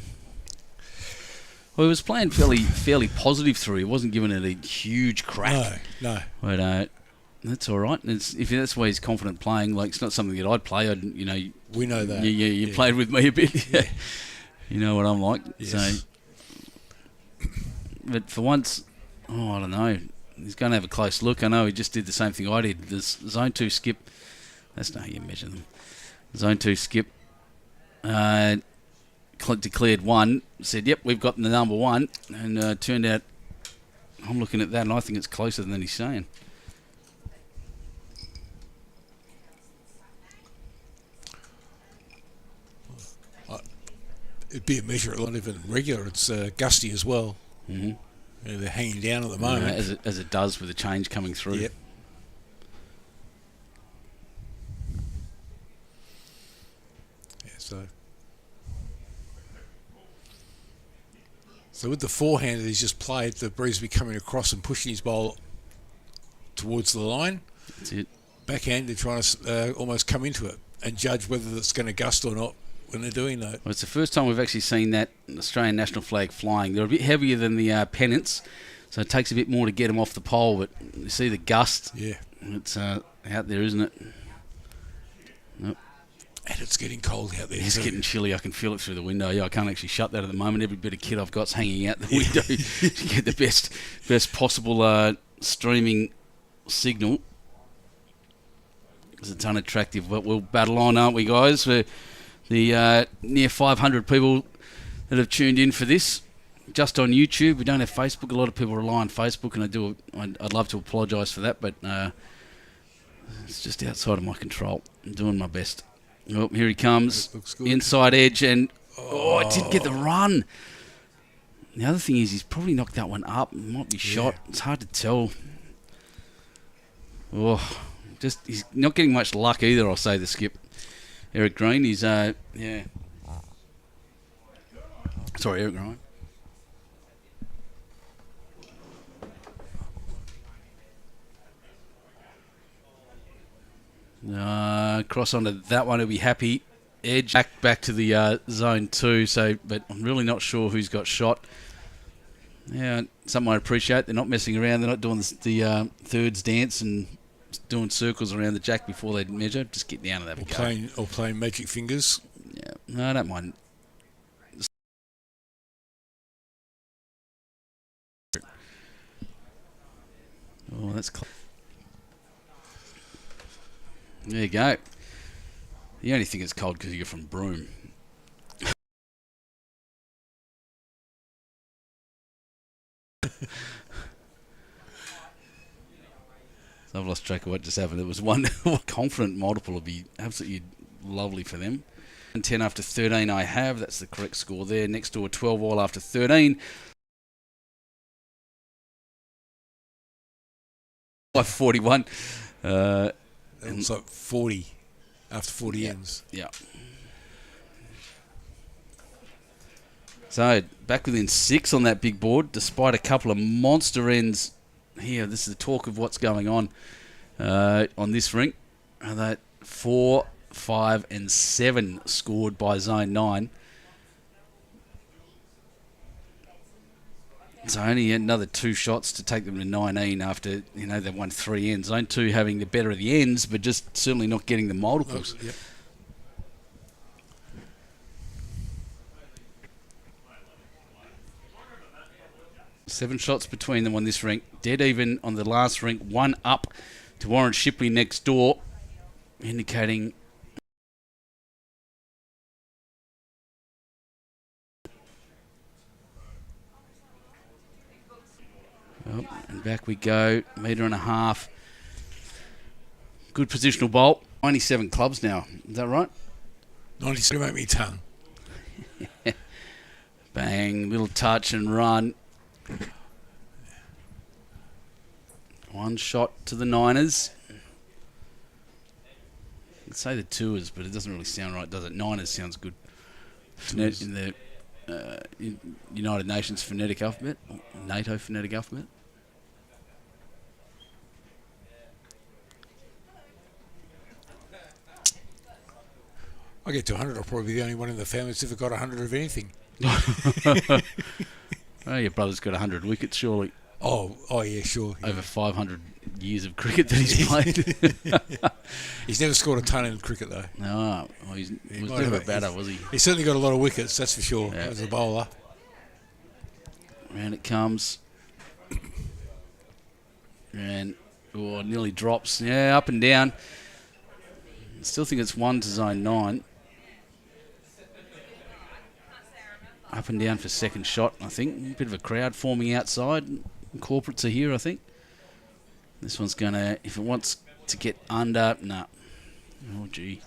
A: Well, he was playing fairly positive through. He wasn't giving it a huge crack.
B: No.
A: But that's all right. If that's why he's confident playing, like it's not something that I'd play.
B: We know that.
A: You played with me a bit. Yeah. You know what I'm like.
B: Yes.
A: So, but for once, I don't know. He's going to have a close look. I know he just did the same thing I did. This zone 2 skip. That's not how you measure them. Zone 2 skip. Declared 1. Said, yep, we've got the number 1. And turned out, I'm looking at that and I think it's closer than he's saying.
B: It'd be a measure, not even regular. It's gusty as well.
A: Mm-hmm.
B: They're hanging down at the moment.
A: As it does with the change coming through.
B: Yep. Yeah, so with the forehand that he's just played, the breeze will be coming across and pushing his bowl towards the line.
A: That's it.
B: Backhand, they're trying to almost come into it and judge whether it's going to gust or not when they're doing that.
A: Well, it's the first time we've actually seen that Australian national flag flying. They're a bit heavier than the pennants, so it takes a bit more to get them off the pole, but you see the gust.
B: Yeah.
A: It's out there, isn't it? Nope.
B: And it's getting cold out there.
A: It's getting chilly. I can feel it through the window. Yeah, I can't actually shut that at the moment. Every bit of kit I've got's hanging out the window to get the best possible streaming signal. It's unattractive, but we'll battle on, aren't we, guys? For the near 500 people that have tuned in for this, just on YouTube. We don't have Facebook. A lot of people rely on Facebook, and I'd love to apologise for that, but it's just outside of my control. I'm doing my best. Oh, here he comes.
B: Looks good.
A: Inside edge, and I did get the run. The other thing is he's probably knocked that one up. It might be shot. It's hard to tell. He's not getting much luck either, I'll say, the skip. Eric Green, he's, Sorry, Eric Green. Cross onto that one, he'll be happy. Edge back to the zone 2, but I'm really not sure who's got shot. Yeah, something I appreciate. They're not messing around. They're not doing the thirds dance and doing circles around the jack before they measure. Just get down to that.
B: Or playing magic fingers.
A: Yeah, no, I don't mind. Oh, that's close. There you go. You only think it's cold because you're from Broome. So I've lost track of what just happened. There was one confident multiple would be absolutely lovely for them. And 10 after 13 I have. That's the correct score there. Next door 12 all after 13. 41.
B: It's like 40 after 40 ends.
A: Yeah. So back within 6 on that big board, despite a couple of monster ends here. This is the talk of what's going on this rink. That 4, 5, and 7 scored by Zone 9. So only another 2 shots to take them to 19 after, they've won 3 ends. Zone 2 having the better of the ends, but just certainly not getting the multiples.
B: Yep.
A: 7 shots between them on this rink. Dead even on the last rink. 1 up to Warren Shipley next door, indicating... Oh, and back we go. 1.5 meters. Good positional bolt. 97 clubs now. Is that right?
B: 97 make me tongue.
A: Bang, little touch and run. One shot to the Niners. I'd say the Tours, but it doesn't really sound right, does it? Niners sounds good. In the United Nations phonetic alphabet, or NATO phonetic alphabet.
B: I get to 100, I'll probably be the only one in the family that's ever got 100 of anything.
A: Oh, your brother's got 100 wickets, surely.
B: Oh, yeah, sure. Yeah.
A: Over 500 years of cricket that he's played.
B: He's never scored a ton in cricket, though.
A: No, he was never a batter, was he?
B: He's certainly got a lot of wickets, that's for sure,
A: Yeah.
B: as a bowler.
A: Round it comes. And nearly drops. Yeah, up and down. Still think it's 1 to zone 9. Up and down for second shot, I think. A bit of a crowd forming outside. Corporates are here, I think. This one's going to, if it wants to get under, no. Oh, gee.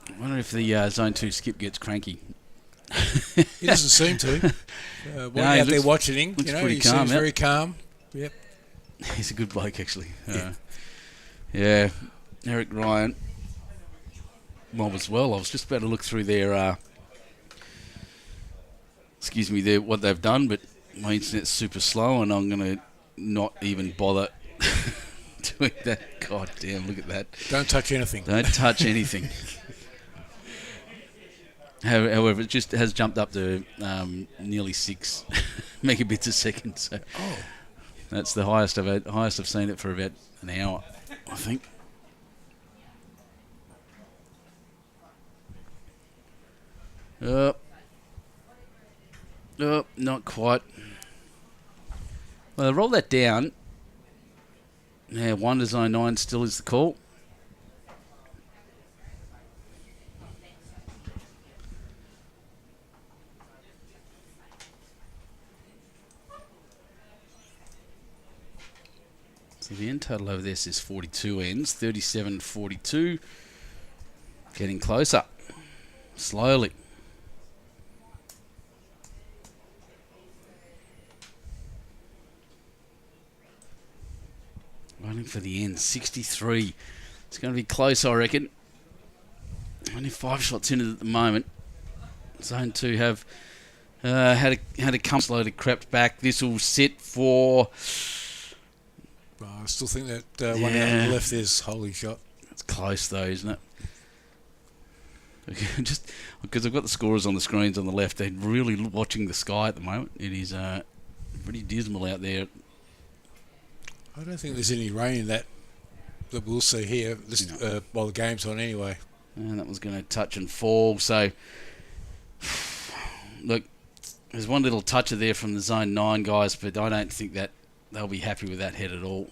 A: I wonder if the zone 2 skip gets cranky.
B: He doesn't seem to. Out there watching him, he seems very calm. Yep.
A: He's a good bloke, actually. Yeah. Eric Ryan. Mob as well. I was just about to look through their, what they've done, but my internet's super slow, and I'm going to not even bother doing that. God damn, look at that.
B: Don't touch anything.
A: Don't touch anything. However, it just has jumped up to nearly 6 megabits a second. So that's the highest I've seen it for about an hour, I think. Not quite. Well, roll that down. Yeah, 1 to zone 9 still is the call. So the end total over there says 42 ends, 37-42. Getting closer. Slowly. Running for the end, 63. It's going to be close, I reckon. Only 5 shots in it at the moment. Zone 2 have had a come slowly crept back. This will sit for...
B: I still think that one out on the left there's holy shot.
A: It's close though, isn't it? Just because I've got the scorers on the screens on the left, they're really watching the sky at the moment. It is pretty dismal out there.
B: I don't think there's any rain in that we'll see here while the game's on anyway.
A: And that one's going to touch and fall. So, look, there's one little toucher there from the zone 9 guys, but I don't think that they'll be happy with that head at all.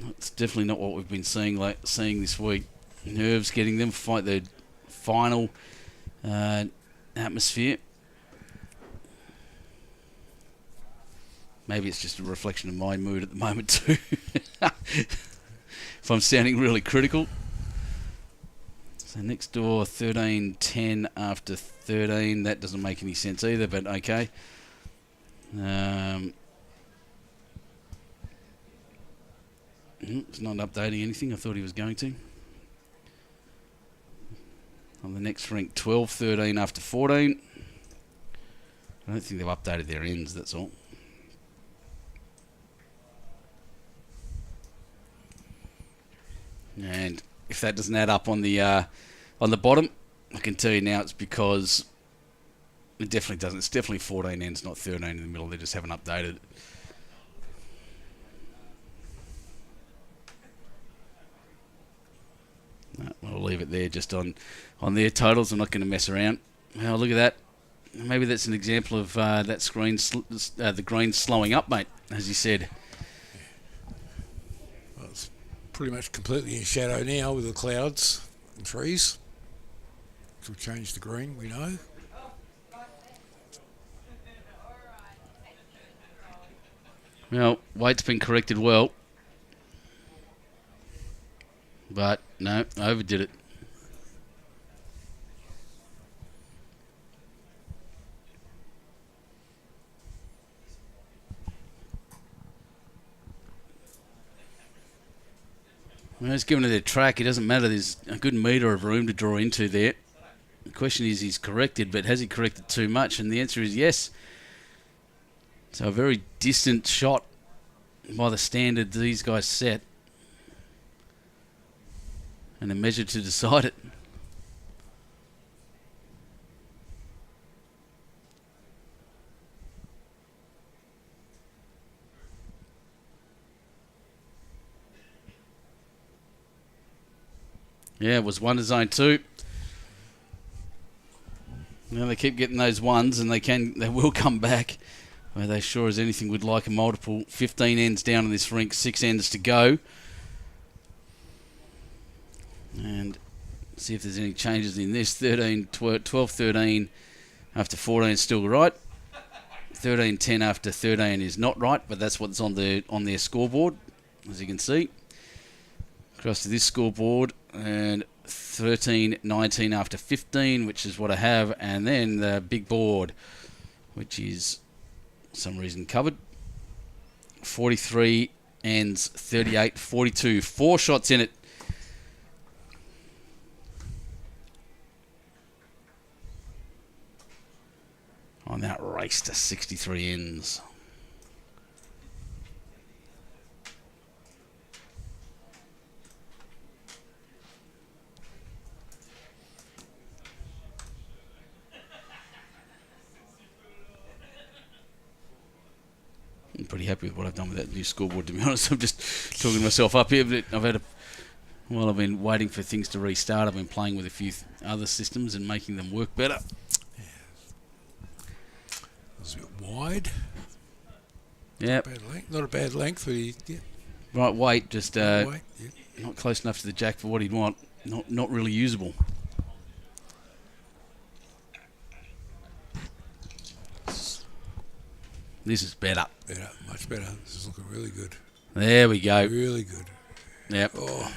A: It's definitely not what we've been seeing this week. Nerves getting them fight their final atmosphere. Maybe it's just a reflection of my mood at the moment too. If I'm sounding really critical. So next door 13-10 after 13. That doesn't make any sense either, but okay. It's not updating anything. I thought he was going to. On the next rank, 12-13 after 14. I don't think they've updated their ends, that's all. And if that doesn't add up on the bottom, I can tell you now it's because it definitely doesn't. It's definitely 14 ends, not 13 in the middle. They just haven't updated it. No, I'll leave it there just on their totals. I'm not going to mess around. Oh, look at that. Maybe that's an example of that screen, the green slowing up, mate, as you said.
B: Well, it's pretty much completely in shadow now with the clouds and trees. Which will change the green, we know.
A: Well, weight's been corrected well. But, no, overdid it. Well, he's given it a track. It doesn't matter. There's a good metre of room to draw into there. The question is, he's corrected, but has he corrected too much? And the answer is yes. So a very distant shot by the standard these guys set. And a measure to decide it. Yeah, it was one to zone 2. Now they keep getting those ones, and they will come back. Where they sure as anything would like a multiple. 15 ends down in this rink, 6 ends to go. And see if there's any changes in this. 12, 13 after 14 still right. 13, 10 after 13 is not right, but that's what's on their scoreboard, as you can see. Across to this scoreboard, and 13, 19 after 15, which is what I have, and then the big board, which is for some reason covered. 43 ends 38, 42. 4 shots in it. On that race to 63 ends. I'm pretty happy with what I've done with that new scoreboard, to be honest. I'm just talking myself up here, but I've been waiting for things to restart. I've been playing with a few other systems and making them work better.
B: Yeah. It was a bit wide.
A: Yeah.
B: Not a bad length. But
A: Right weight, just
B: weight,
A: not close enough to the jack for what he'd want. Not really usable. This is better.
B: Better, much better. This is looking really good.
A: There we go.
B: Really good.
A: Yep.
B: Oh.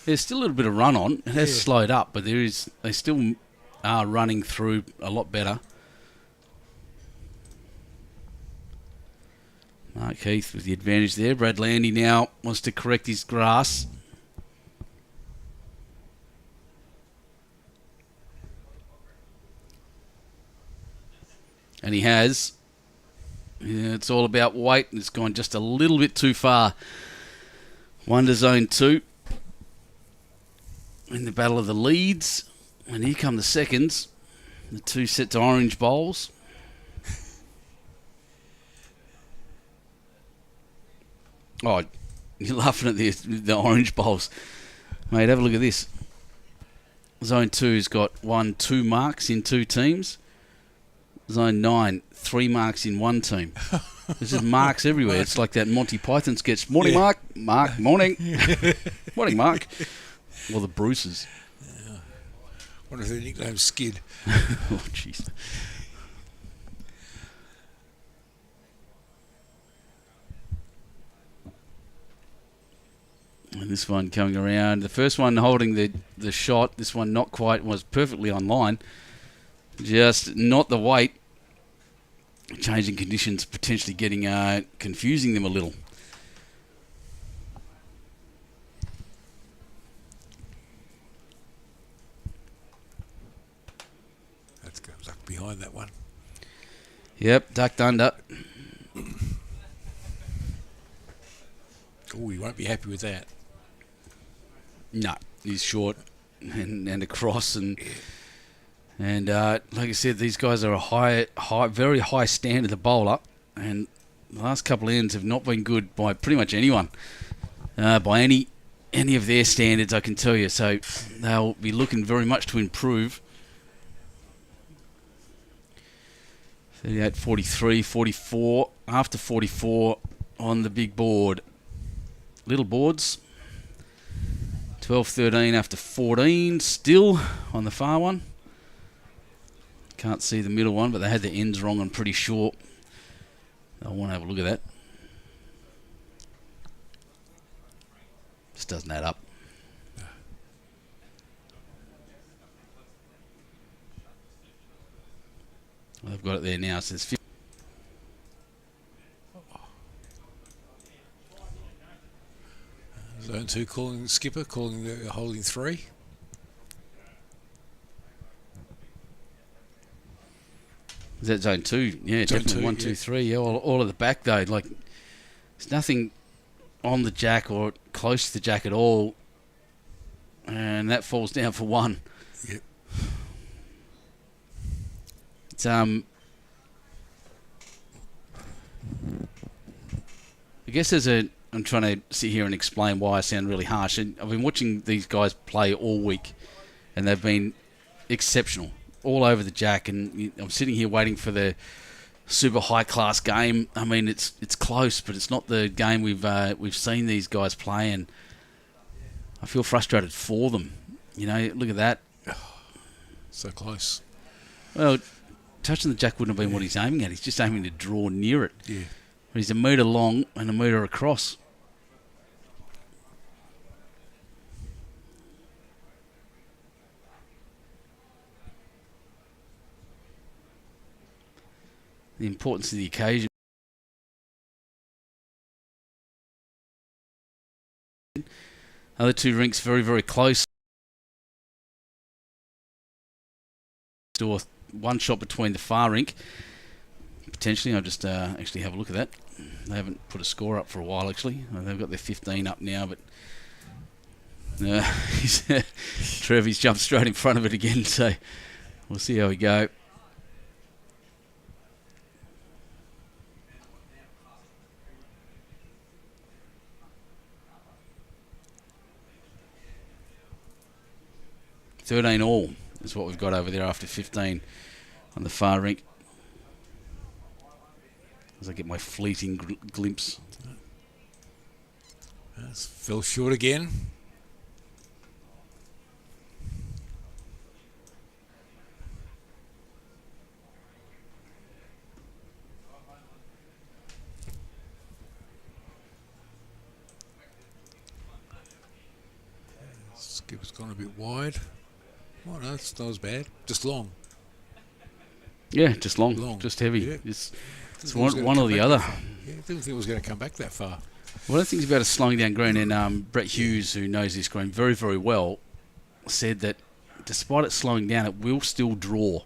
A: There's still a little bit of run on. It has slowed up, but they still are running through a lot better. Mark Heath with the advantage there. Brad Landi now wants to correct his grass. And he has. Yeah, it's all about weight. It's gone just a little bit too far. 1 to zone 2. In the battle of the leads. And here come the seconds. The 2 sets of orange bowls. Oh, you're laughing at the orange bowls. Mate, have a look at this. Zone 2's got 2 marks in 2 teams. Zone 9, 3 marks in 1 team. There's just marks everywhere. It's like that Monty Python sketch. Morning, Mark. Mark, morning. Morning, Mark. Or the Bruces.
B: Yeah. Wonder if their nickname's Skid.
A: Oh, jeez. And this one coming around. The first one holding the shot. This one not quite. Was perfectly online. Just not the weight. Changing conditions, potentially getting confusing them a little.
B: That's ducked behind that one.
A: Yep, ducked under.
B: Oh, he won't be happy with that.
A: No, he's short and across and like I said, these guys are a very high standard of bowler, and the last couple of ends have not been good by pretty much anyone, by any of their standards, I can tell you. So they'll be looking very much to improve. 38, 43, 44. After 44 on the big board. Little boards. 12, 13 after 14. Still on the far one. Can't see the middle one, but they had the ends wrong, I'm pretty sure. I want to have a look at that. Just doesn't add up. Well, I've got it there now. It says 50.
B: Zone 2 calling the skipper, calling the holding 3.
A: Is that zone 2? Yeah,
B: Zone
A: definitely
B: 2,
A: 1, 2, 3. Yeah, all at the back though. Like, there's nothing on the jack or close to the jack at all, and that falls down for 1.
B: Yep.
A: It's I guess I'm trying to sit here and explain why I sound really harsh. And I've been watching these guys play all week, and they've been exceptional all over the jack. And I'm sitting here waiting for the super high class game. I mean, it's close, but it's not the game we've seen these guys play, and I feel frustrated for them. You know, look at that.
B: So close.
A: Well, touching the jack wouldn't have been what he's aiming at. He's just aiming to draw near it.
B: Yeah.
A: He's a metre long and a metre across. The importance of the occasion. Other two rinks very, very close. Or one shot between the far rink. Potentially, I'll just actually have a look at that. They haven't put a score up for a while, actually. They've got their 15 up now, but Trevor's jumped straight in front of it again, so we'll see how we go. $13 all is what we've got over there after 15 on the far rink. As I get my fleeting glimpse.
B: Fell short again. Skipper's gone a bit wide. Oh no, it's not as bad. Just long.
A: Yeah, just long. Just heavy. Yeah. It's one or the other.
B: Yeah, I didn't think it was going to come back that far.
A: One of the things about a slowing down green, and Brett Hughes, who knows this green very, very well, said that despite it slowing down, it will still draw,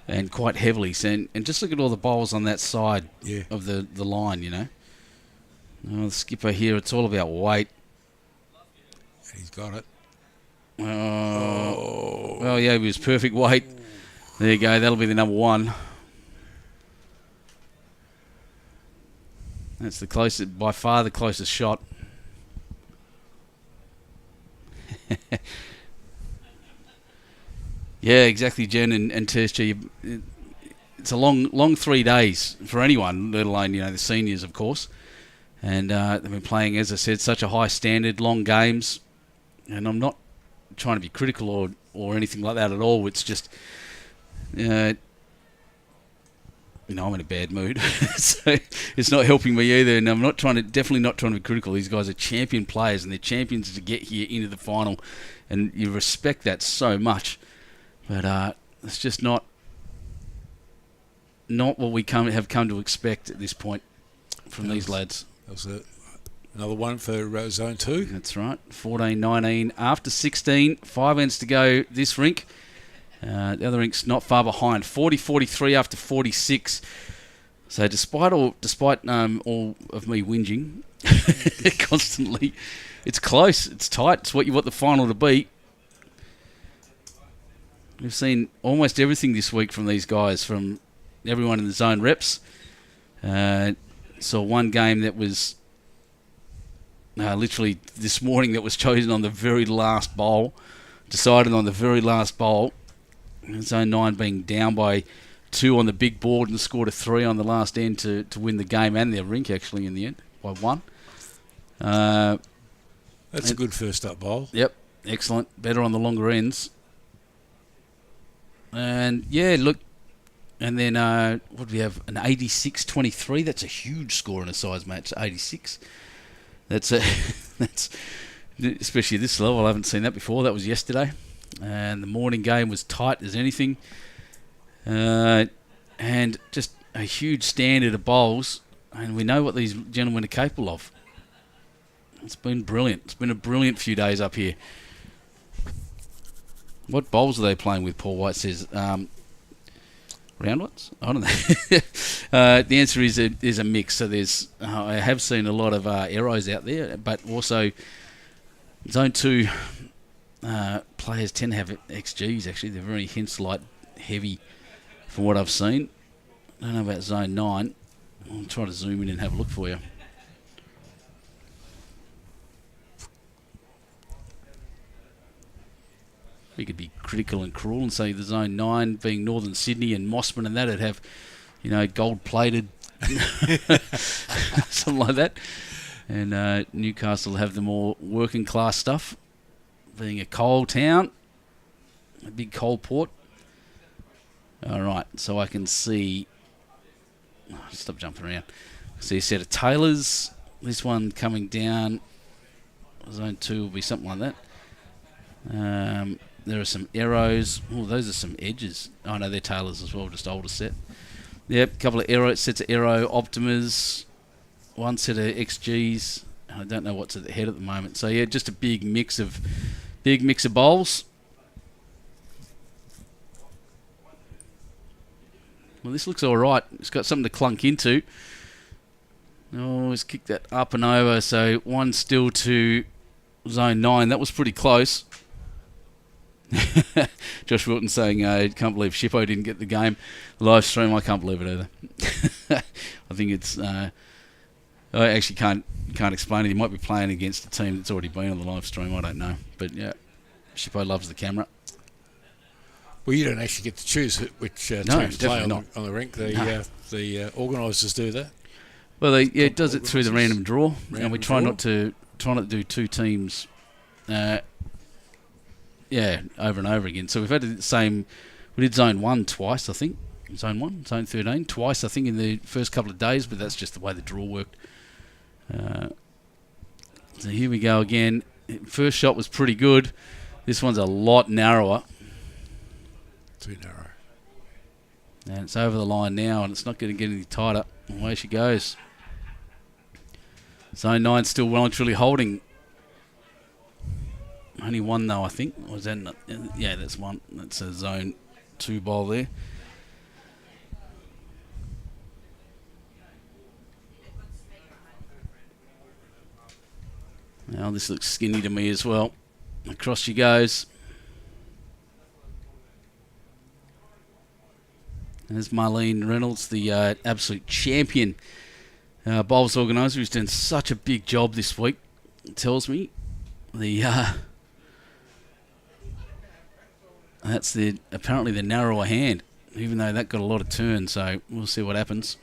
A: and quite heavily. So, and just look at all the bowls on that side of the line, you know. Oh, the skipper here, it's all about weight.
B: And he's got it.
A: Well, yeah, it was perfect weight. There you go, that'll be the number 1. That's the closest, by far the closest shot. Yeah, exactly, Jen and Tetstall. It's a long 3 days for anyone, let alone, you know, the seniors, of course. And they've been playing, as I said, such a high standard, long games. And I'm not trying to be critical or anything like that at all. It's just, you know, I'm in a bad mood, so it's not helping me either. And I'm definitely not trying to be critical. These guys are champion players, and they're champions to get here into the final, and you respect that so much. But it's just not what we have come to expect at this point from these lads.
B: That was another one for Zone 2.
A: That's right, 14-19 after 16, 5 ends to go this rink. The other rink's not far behind, 40-43 after 46. So despite all of me whinging constantly, it's close, it's tight, it's what you want the final to be. We've seen almost everything this week from these guys, from everyone in the zone reps. Saw one game that was literally this morning that was chosen on the very last bowl, decided on the very last bowl. Zone 9 being down by 2 on the big board and scored a 3 on the last end to win the game and their rink actually in the end by 1.
B: That's a good first up bowl.
A: Yep, excellent. Better on the longer ends. And yeah, look, and then what do we have? An 86-23. That's a huge score in a size match. 86. That's especially at this level. I haven't seen that before. That was yesterday. And the morning game was tight as anything. And just a huge standard of bowls. And we know what these gentlemen are capable of. It's been brilliant. It's been a brilliant few days up here. What bowls are they playing with, Paul White says? Round ones? I don't know. The answer is a mix. So there's I have seen a lot of arrows out there, but also Zone 2 players tend to have XGs, actually. They're very hints light heavy from what I've seen. I don't know about Zone 9. I'll try to zoom in and have a look for you. We could be critical and cruel and say the Zone 9 being Northern Sydney and Mossman and that would have, gold-plated, something like that. And Newcastle have the more working-class stuff, being a coal town, a big coal port. All right, so I can see... stop jumping around. See a set of tailors. This one coming down. Zone 2 will be something like that. There are some arrows. Oh, those are some edges. Oh, no, they're tailors as well, just older set. Yep, a couple of sets of arrow Optimas. One set of XGs. I don't know what's at the head at the moment. So, yeah, just a big mix of bowls. Well, this looks all right. It's got something to clunk into. Oh, let's kick that up and over. So, one still to Zone 9. That was pretty close. Josh Wilton saying, I can't believe Shippo didn't get the game live stream. I can't believe it either. I think it's... I actually can't explain it. He might be playing against a team that's already been on the live stream. I don't know. But, yeah, Shippo loves the camera.
B: Well, you don't actually get to choose which teams play on the rink. The organisers do that.
A: Well, it does it through the random draw. And we try not to do two teams... over and over again. So we've had the same... We did Zone 1 twice, I think. Zone 1, Zone 13, twice, I think, in the first couple of days, but that's just the way the draw worked. So here we go again. First shot was pretty good. This one's a lot narrower.
B: Too narrow.
A: And it's over the line now, and it's not going to get any tighter. Away she goes. Zone 9 still well and truly holding. Only one, though, I think. Was that not? Yeah, that's one. That's a Zone 2 bowl there. Now, this looks skinny to me as well. Across she goes. There's Marlene Reynolds, the absolute champion bowls organiser, who's done such a big job this week. It tells me. That's apparently the narrower hand, even though that got a lot of turn, so we'll see what happens.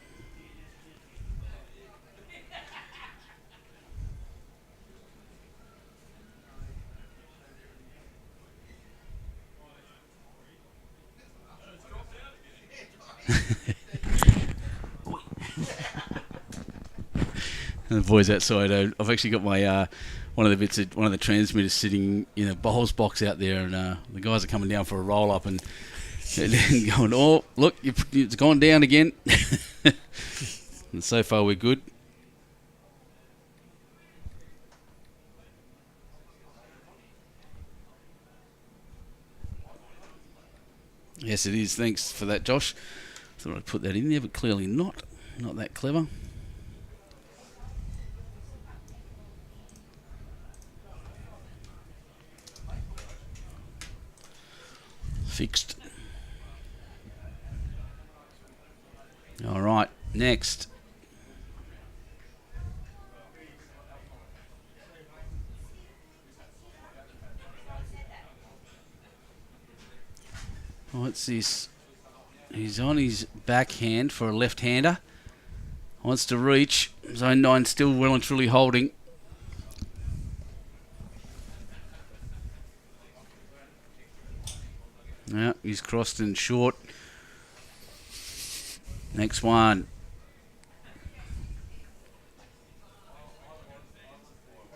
A: And the boys outside, I've actually got my one of the transmitters sitting in a bowls box out there, and the guys are coming down for a roll up and going, oh look, it's gone down again. And so far we're good. Yes, it is. Thanks for that, Josh. Thought I'd put that in there, but clearly not that clever. Fixed. All right, next. What's this? He's on his backhand for a left-hander. Wants to reach. Zone 9 still well and truly holding. Yeah, he's crossed and short. Next one.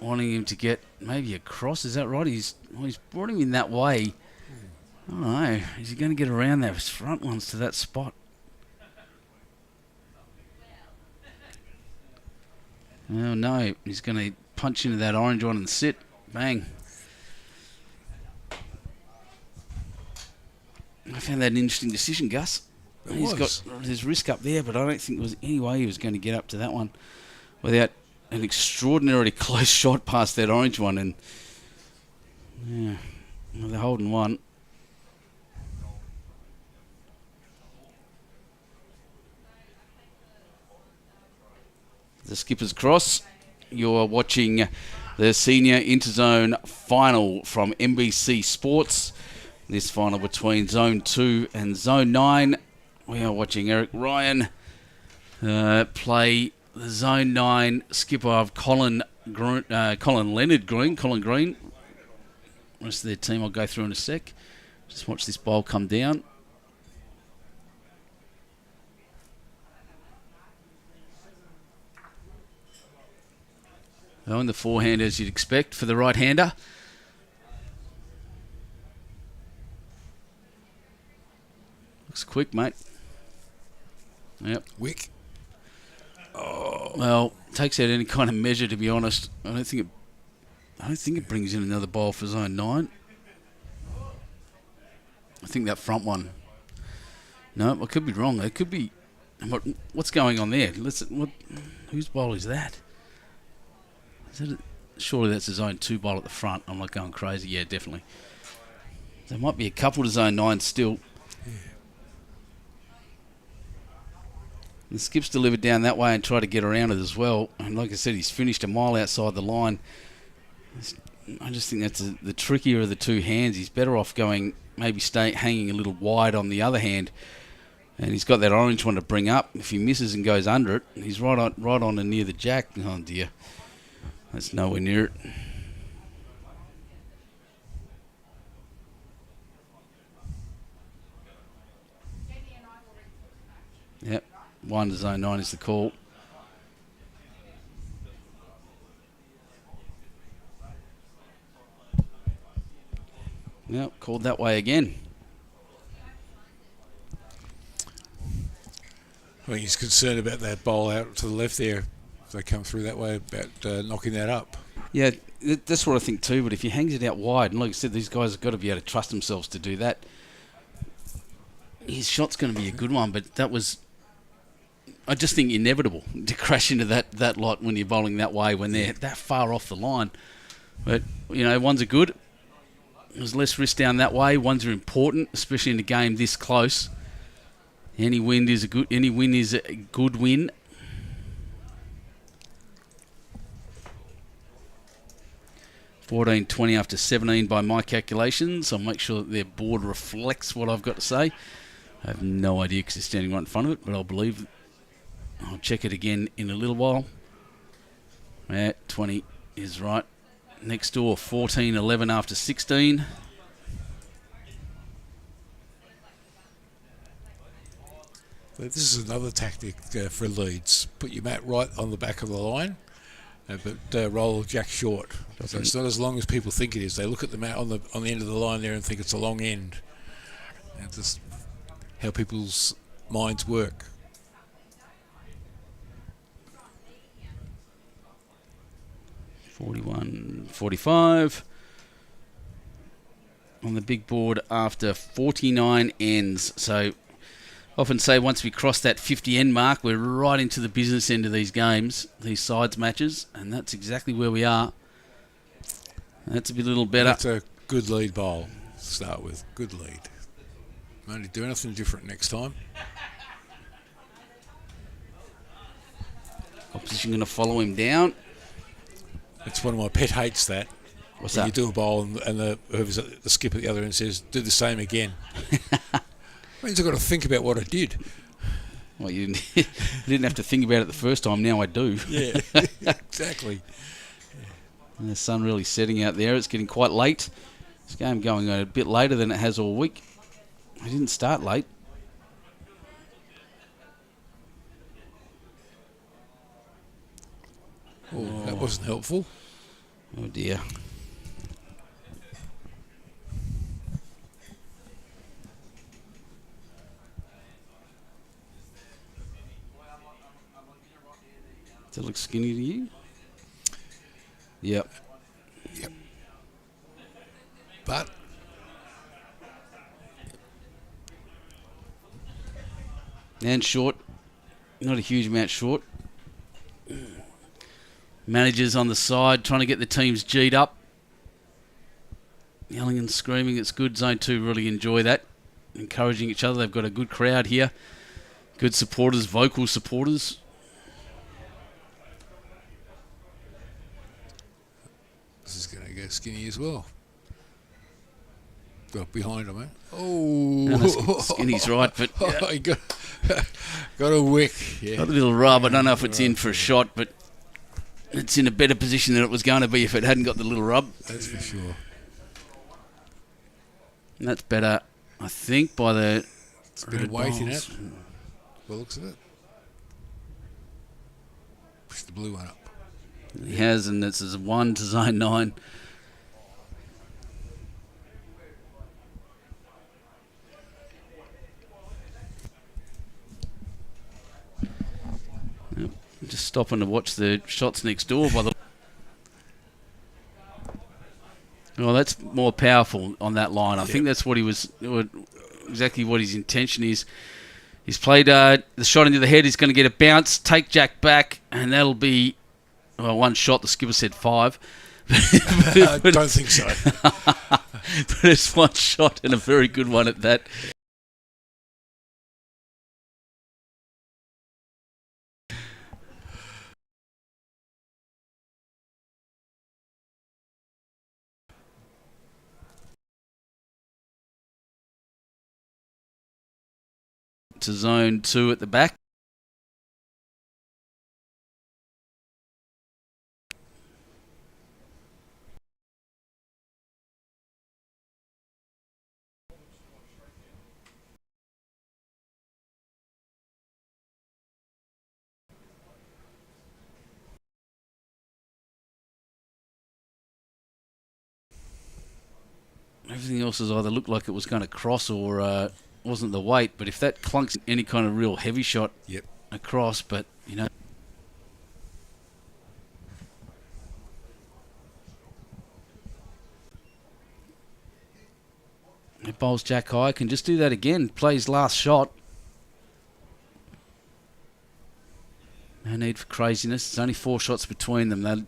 A: Wanting him to get maybe across, is that right? He's brought him in that way. I don't know. Is he going to get around those front ones to that spot? Oh no, he's going to punch into that orange one and sit. Bang. I found that an interesting decision, Gus. He's got his risk up there, but I don't think there was any way he was going to get up to that one without an extraordinarily close shot past that orange one. And yeah, well, they're holding one. The skipper's cross. You're watching the Senior Interzone Final from NBC Sports. This final between Zone 2 and Zone 9. We are watching Eric Ryan play the Zone 9 skipper of Colin Green. The rest of their team I'll go through in a sec. Just watch this bowl come down. Oh, and the forehand as you'd expect for the right-hander. Looks quick, mate. Yep.
B: Wick.
A: Oh. Well, takes out any kind of measure, to be honest. I don't think it brings in another bowl for Zone 9. I think that front one. No, I could be wrong. It could be. What's going on there? Whose bowl is that? Surely that's a Zone 2 bowl at the front. I'm not going crazy. Yeah, definitely. There might be a couple to Zone 9 still. Yeah. The skip's delivered down that way and tried to get around it as well. And like I said, he's finished a mile outside the line. I just think that's the trickier of the two hands. He's better off going, maybe hanging a little wide on the other hand. And he's got that orange one to bring up. If he misses and goes under it, he's right on and near the jack. Oh dear. That's nowhere near it. Yep, 1 to Zone 9 is the call. Yep, called that way again.
B: I think he's concerned about that bowl out to the left there. If they come through that way, about knocking that up. Yeah,
A: that's what I think too. But if he hangs it out wide, and like I said, these guys have got to be able to trust themselves to do that. His shot's going to be a good one, but that was, I just think, inevitable to crash into that lot when you're bowling that way, when they're that far off the line. But, ones are good. There's less risk down that way. Ones are important, especially in a game this close. Any win is a good win. $14.20 after 17 by my calculations. I'll make sure that their board reflects what I've got to say. I have no idea because it's standing right in front of it, but I'll check it again in a little while. 20 is right. Next door, 14.11 after 16.
B: This is another tactic for leads. Put your mat right on the back of the line, but roll jack short. So it's not as long as people think it is. They look at the mat on the end of the line there and think it's a long end. That's just how people's minds work.
A: $41.45 on the big board after 49 ends. So often say once we cross that 50 end mark, we're right into the business end of these games, these sides matches, and that's exactly where we are. That's a little better.
B: That's a good lead bowl to start with. Good lead. Only do anything different next time.
A: Opposition going to follow him down.
B: It's one of my pet hates that.
A: What's
B: when
A: that?
B: You do a bowl and whoever's at the skip at the other end says, do the same again. Means I've got to think about what I did.
A: Well, you didn't have to think about it the first time. Now I do.
B: Yeah, exactly.
A: And the sun really setting out there. It's getting quite late. This game going a bit later than it has all week. I didn't start late.
B: Oh, that wasn't helpful.
A: Oh dear. Does it look skinny to you? Yep.
B: Yep. But
A: And short. Not a huge amount short. Managers on the side trying to get the teams G'd up. Yelling and screaming. It's good. Zone 2 really enjoy that. Encouraging each other. They've got a good crowd here. Good supporters, vocal supporters.
B: this is going to go skinny as well. Got behind him, eh? Oh,
A: No, skinny's right, but
B: he got a wick. Yeah.
A: got a little rub. I don't know if it's in for a shot, but it's in a better position than it was going to be if it hadn't got the little rub.
B: That's for sure.
A: And that's better, I think, by the
B: It's a bit of weight in it. Well, looks of it. Push the blue one up.
A: He has, and this is 1 to zone 9. Yep. Just stopping to watch the shots next door by the. Well, that's more powerful on that line. I think that's what he was, exactly what his intention is. He's played the shot into the head. He's going to get a bounce, take Jack back, and that'll be one shot. The skipper said 5.
B: I don't think so.
A: But it's one shot and a very good one at that. To zone 2 at the back. Everything else has either looked like it was going to cross or wasn't the weight. But if that clunks any kind of real heavy shot across, but you know. It bowls Jack high, can just do that again. Plays last shot. No need for craziness. There's only 4 shots between them.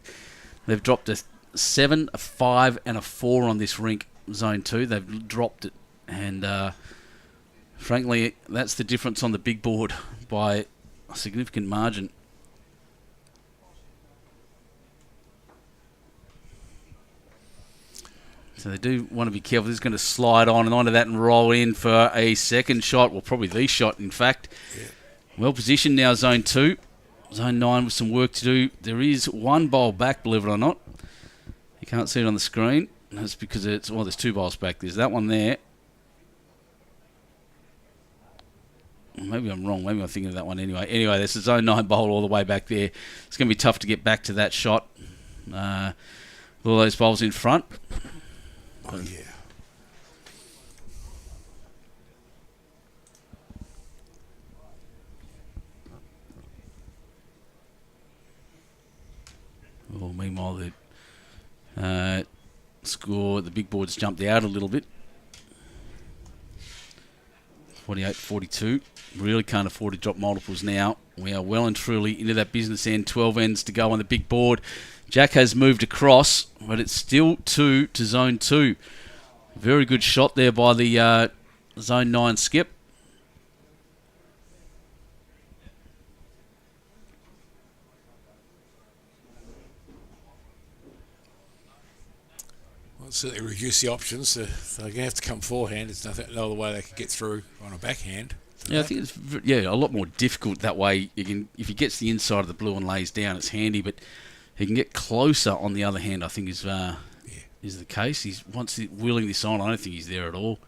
A: They've dropped a 7, a 5, and a 4 on this rink, zone 2. They've dropped it, and frankly, that's the difference on the big board by a significant margin. So they do want to be careful. This is going to slide on and onto that and roll in for a second shot. Well, probably the shot, in fact. Yeah. Well positioned now, zone 2. Zone 9 with some work to do. There is one bowl back, believe it or not. You can't see it on the screen. That's because it's... Well, there's 2 bowls back. There's that one there. Maybe I'm wrong. Maybe I'm thinking of that one anyway. Anyway, there's a zone 9 bowl all the way back there. It's going to be tough to get back to that shot. With all those bowls in front.
B: Oh, yeah.
A: Well, meanwhile, the score, the big board's jumped out a little bit. 48-42. Really can't afford to drop multiples now. We are well and truly into that business end. 12 ends to go on the big board. Jack has moved across, but it's still 2 to zone 2. Very good shot there by the zone 9 skip.
B: Well, certainly reduce the options. They're going to have to come forehand. There's no other way they could get through on a backhand.
A: Yeah, I think it's a lot more difficult that way. If he gets the inside of the blue and lays down, it's handy, but he can get closer on the other hand, I think is the case. He's once wheeling this on, I don't think he's there at all.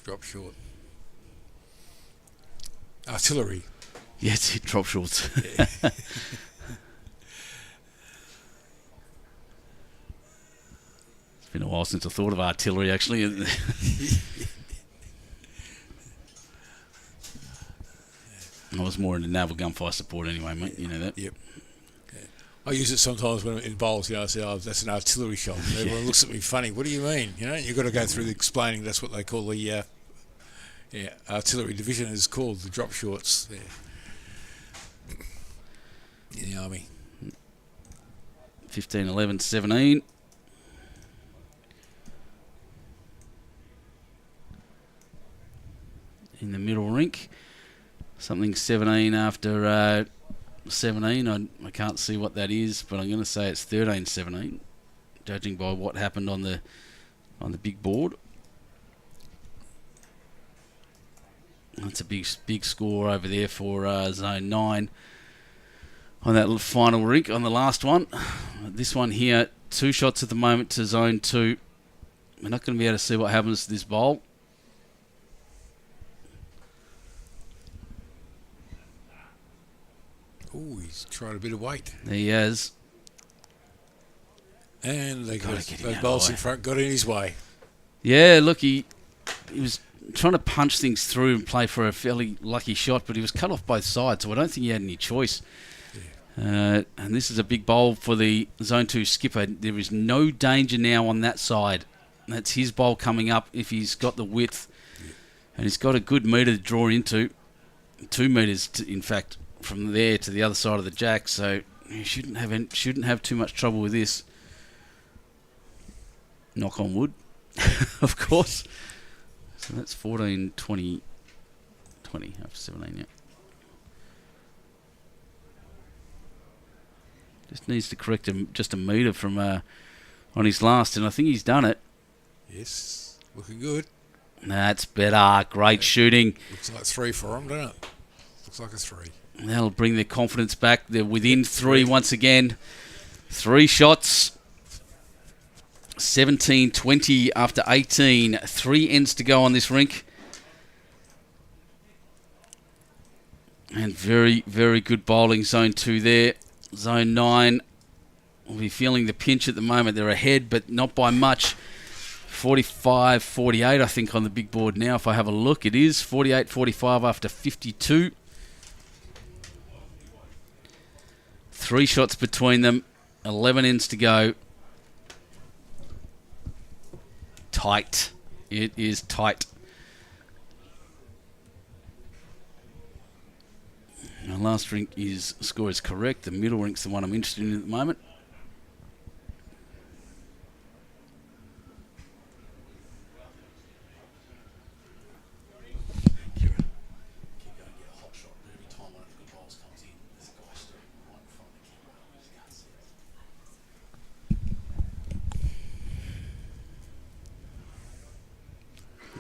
B: Drop short. Artillery.
A: Yeah, it's it, drop shorts.
B: Yeah.
A: It's been a while since I thought of artillery, actually. I was more into naval gunfire support anyway, mate. You know that.
B: Yep. Okay. I use it sometimes when I'm in bowls. I say, "Oh, that's an artillery shot." And everyone looks at me funny. What do you mean? You've got to go through explaining. That's what they call the artillery division is called, the drop shorts there in the army.
A: 15, 11, 17. In the middle rink. Something 17 after 17. I can't see what that is, but I'm going to say it's 13, 17, judging by what happened on the big board. That's a big score over there for Zone 9 on that final rink on the last one. This one here, 2 shots at the moment to Zone 2. We're not going to be able to see what happens to this bowl.
B: Oh, he's tried a bit of weight.
A: He has.
B: And those bowls in front got in his way.
A: Yeah, look, he was trying to punch things through and play for a fairly lucky shot, but he was cut off both sides, so I don't think he had any choice. Yeah. And this is a big bowl for the Zone 2 skipper. There is no danger now on that side. That's his bowl coming up if he's got the width. Yeah. And he's got a good metre to draw into. 2 metres, in fact, from there to the other side of the jack, so he shouldn't have too much trouble with this. Knock on wood, of course. So that's 14, 20 after 17, yeah. Just needs to correct just a metre from on his last, and I think he's done it.
B: Yes, looking good.
A: That's better. Great shooting.
B: Looks like 3 for him, doesn't it? Looks like a 3.
A: That'll bring their confidence back. They're within 3 once again. 3 shots. 17-20 after 18. 3 ends to go on this rink. And very, very good bowling. Zone 2 there. Zone 9 will be feeling the pinch at the moment. They're ahead, but not by much. 45-48, I think, on the big board now. If I have a look, it is 48-45 after 52. 3 shots between them. 11 ends to go. Tight. It is tight. Our last rink score is correct. The middle rink's the one I'm interested in at the moment.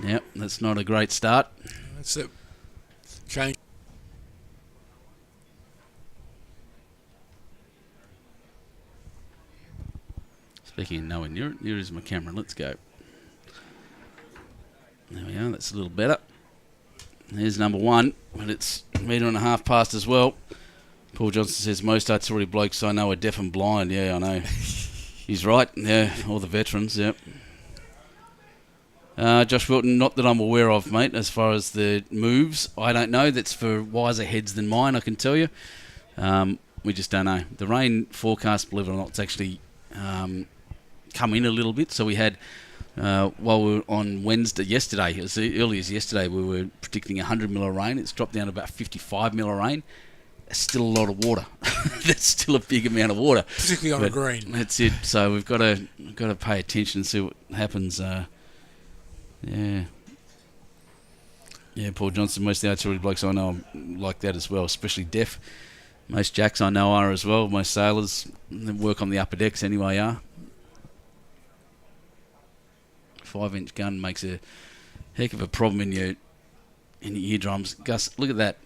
A: Yep, that's not a great start.
B: That's it. Change.
A: Speaking of nowhere near it, here is my camera. Let's go. There we are. That's a little better. There's number 1, but it's a metre and a half past as well. Paul Johnson says, most artillery blokes I know are deaf and blind. Yeah, I know. He's right. Yeah, all the veterans, yep. Josh Wilton, not that I'm aware of, mate, as far as the moves. I don't know. That's for wiser heads than mine, I can tell you. We just don't know. The rain forecast, believe it or not, it's actually come in a little bit. So we had, while we were on yesterday, as early as yesterday, we were predicting 100 mil of rain. It's dropped down to about 55 mil of rain. That's still a lot of water. That's still a big amount of water.
B: Particularly on a green.
A: That's it. So we've got to pay attention and see what happens. Yeah, Paul Johnson, most of the artillery blokes I know are like that as well, especially deaf. Most jacks I know are as well. Most sailors that work on the upper decks anyway are. 5-inch gun makes a heck of a problem in your eardrums. Gus, look at that.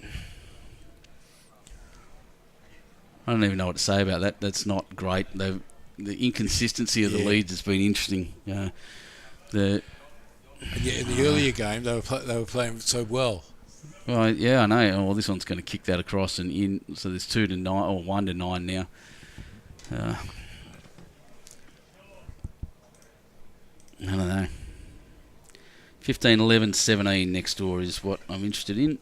A: I don't even know what to say about that. That's not great. The inconsistency of the leads has been interesting.
B: And yet in the earlier game, they were playing so well.
A: Well, yeah, I know. Well, this one's going to kick that across and in. So there's 2 to 9 or 1 to 9 now. I don't know. 15, 11, 17 next door is what I'm interested in.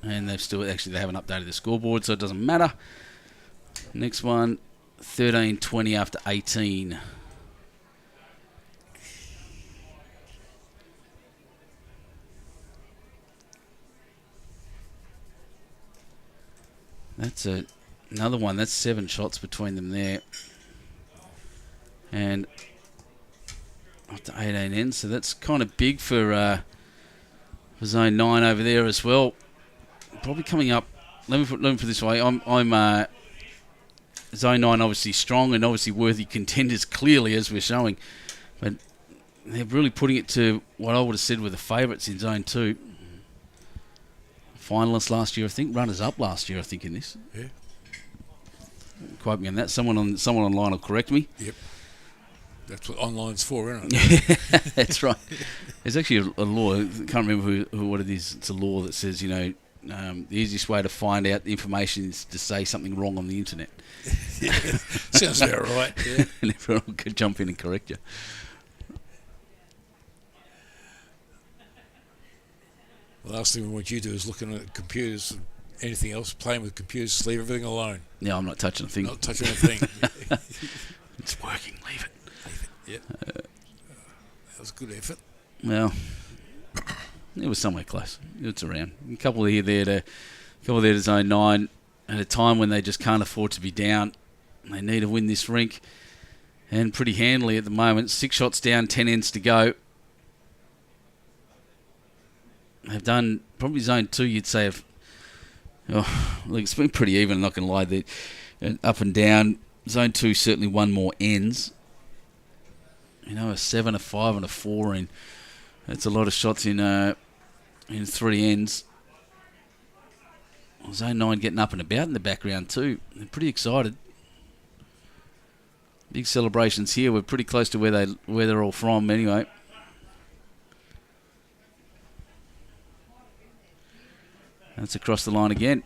A: And they haven't updated the scoreboard, so it doesn't matter. Next one, 13-20 after 18. That's another one. That's 7 shots between them there. And up to 18 ends. So that's kind of big for zone 9 over there as well. Probably coming up. Let me put it this way. I'm zone 9 obviously strong and obviously worthy contenders clearly as we're showing. But they're really putting it to what I would have said were the favourites in zone 2. Finalists last year, I think. Runners up last year, I think, in this.
B: Yeah.
A: Quote me on that. Someone online will correct me.
B: Yep. That's what online's for, isn't it?
A: That's right. There's actually a law. I can't remember what it is. It's a law that says, the easiest way to find out the information is to say something wrong on the internet.
B: Yeah. Sounds about right. Yeah.
A: And everyone could jump in and correct you.
B: The last thing we want you to do is looking at computers, anything else, playing with computers, just leave everything alone.
A: Yeah, I'm not touching a thing.
B: Not touching a thing.
A: It's working. Leave it.
B: Yep. That was a good effort.
A: Well, it was somewhere close. It's around. A couple here there to zone 9 at a time when they just can't afford to be down. They need to win this rink, and pretty handily at the moment. 6 shots down, 10 ends to go. They've done probably zone 2. You'd say, look, it's been pretty even. I'm not going to lie. There, up and down. Zone 2 certainly won more ends. A 7, a 5, and a 4 in. That's a lot of shots in 3 ends. Zone 9 getting up and about in the background too. They're pretty excited. Big celebrations here. We're pretty close to where they're all from anyway. That's across the line again.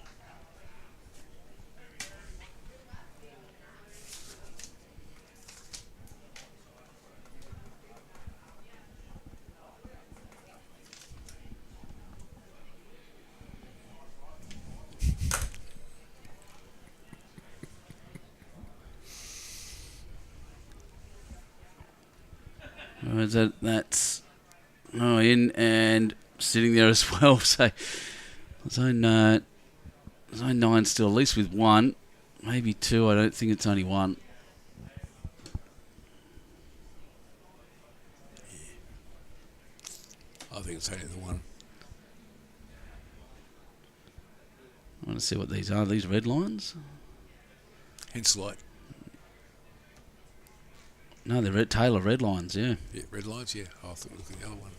A: That's in and sitting there as well. So zone 9 still at least with 1, maybe 2. I don't think it's only 1.
B: I think it's only the 1.
A: I want to see what these are. These red lines?
B: Hence light.
A: No, they're Taylor red lines, yeah.
B: Yeah, red lines, yeah. Oh, I thought we looked at the other one.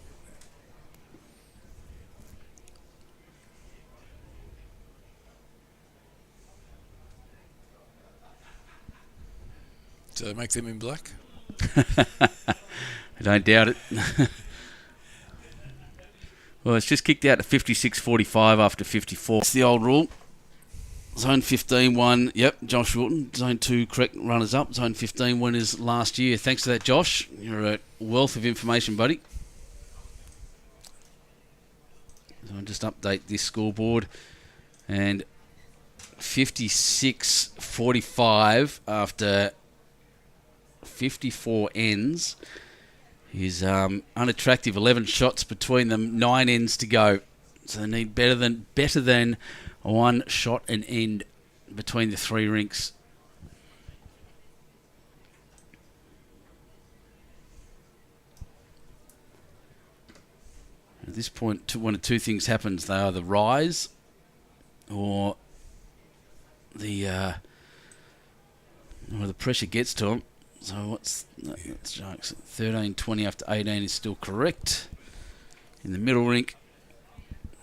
B: Do they make them in black?
A: I don't doubt it. Well, it's just kicked out to 56.45 after 54. It's the old rule. Zone 15 won. Yep, Josh Wilton. Zone 2 correct runners up. Zone 15 winners last year. Thanks for that, Josh. You're a wealth of information, buddy. So I'll just update this scoreboard. And 56.45 after 54 ends is unattractive. 11 shots between them. 9 ends to go. So they need better than 1 shot an end between the 3 rinks. At this point, one of 2 things happens. They either rise or the pressure gets to them. So that's jokes. 13.20 after 18 is still correct. In the middle rink,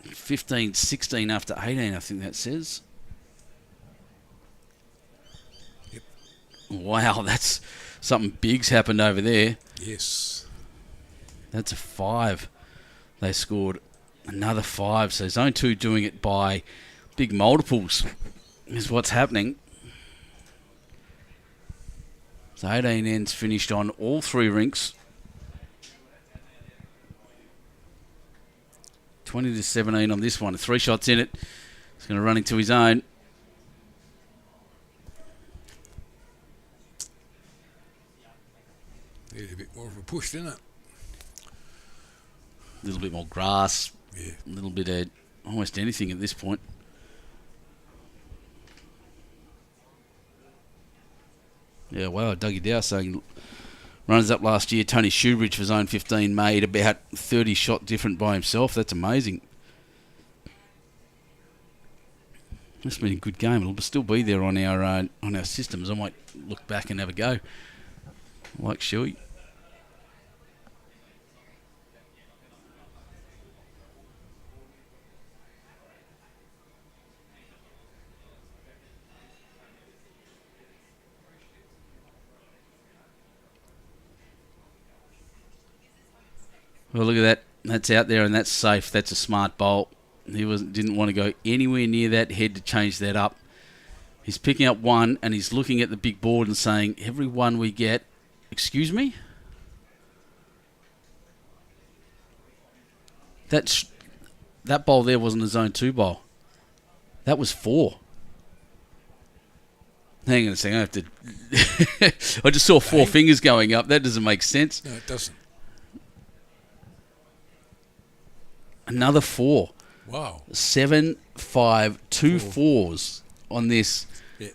A: 15.16 after 18, I think that says.
B: Yep.
A: Wow, that's something big's happened over there.
B: Yes.
A: That's a 5. They scored another 5. So zone 2 doing it by big multiples is what's happening. So 18 ends finished on all 3 rinks. 20-17 on this one. 3 shots in it. He's going to run into his own.
B: Need a bit more of a push, didn't it?
A: A little bit more grass.
B: Yeah.
A: A little bit of almost anything at this point. Yeah, wow, Dougie Dow saying runners up last year, Tony Shoebridge for zone 15 made about 30 shot different by himself. That's amazing. Must have been a good game. It'll still be there on our systems. I might look back and have a go. Like Shuey. Well, look at that. That's out there and that's safe. That's a smart bowl. He didn't want to go anywhere near that head to change that up. He's picking up one and he's looking at the big board and saying, every one we get, excuse me? That bowl there wasn't a zone 2 bowl. That was 4. Hang on a second. I have to... I just saw 4 fingers going up. That doesn't make sense.
B: No, it doesn't.
A: Another 4.
B: Wow.
A: 7, 5, 2 4s on this.
B: Yeah.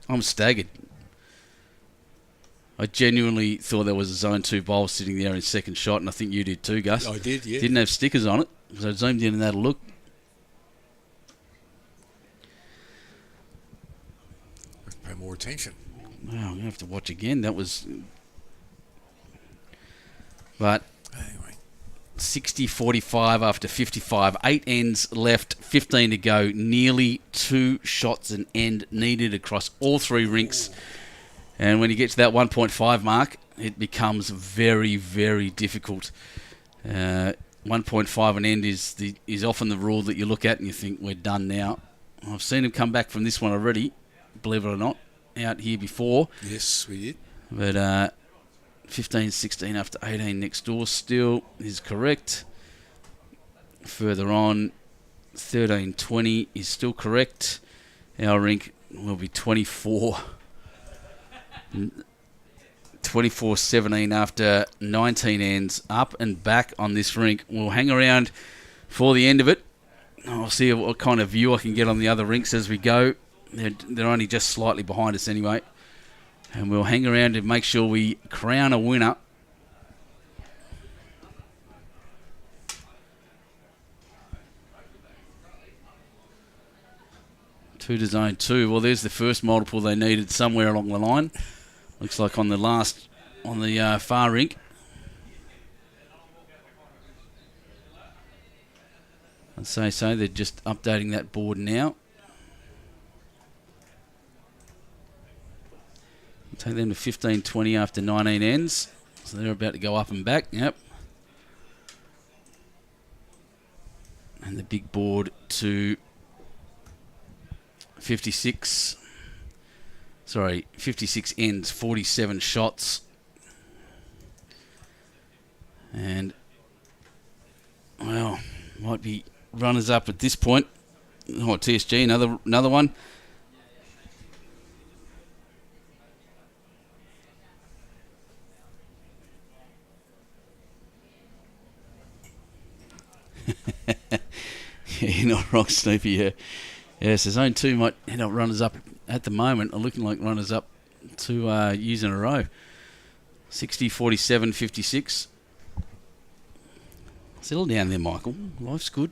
A: I'm staggered. I genuinely thought there was a zone 2 bowl sitting there in second shot, and I think you did too, Gus.
B: I did, yeah.
A: Didn't have stickers on it, so I zoomed in and had a look.
B: Pay more attention.
A: Wow, I'm going to have to watch again. That was... But...
B: Anyway.
A: 60-45 after 55. 8 ends left, 15 to go. Nearly 2 shots an end needed across all 3 rinks. And when you get to that 1.5 mark, it becomes very, very difficult. 1.5 an end is often the rule that you look at and you think, we're done now. I've seen him come back from this one already, believe it or not, out here before.
B: Yes, we did.
A: But 15-16 after 18 next door still is correct. Further on, 13-20 is still correct. Our rink will be 24-17 after 19 ends. Up and back on this rink. We'll hang around for the end of it. I'll see what kind of view I can get on the other rinks as we go. They're only just slightly behind us anyway. And we'll hang around to make sure we crown a winner. Two to zone 2. Well, there's the first multiple they needed somewhere along the line. Looks like on the far rink. I'd say so. They're just updating that board now. Take them to 15-20 after 19 ends. So they're about to go up and back. Yep. And the big board to 56 ends, 47 shots. And, well, might be runners up at this point. Oh, TSG, another one. Yeah, you're not wrong, Snoopy. Yeah, so zone 2 might end up runners up at the moment, are looking like runners up 2 years in a row. 60, 47, 56. Settle down there, Michael. Life's good.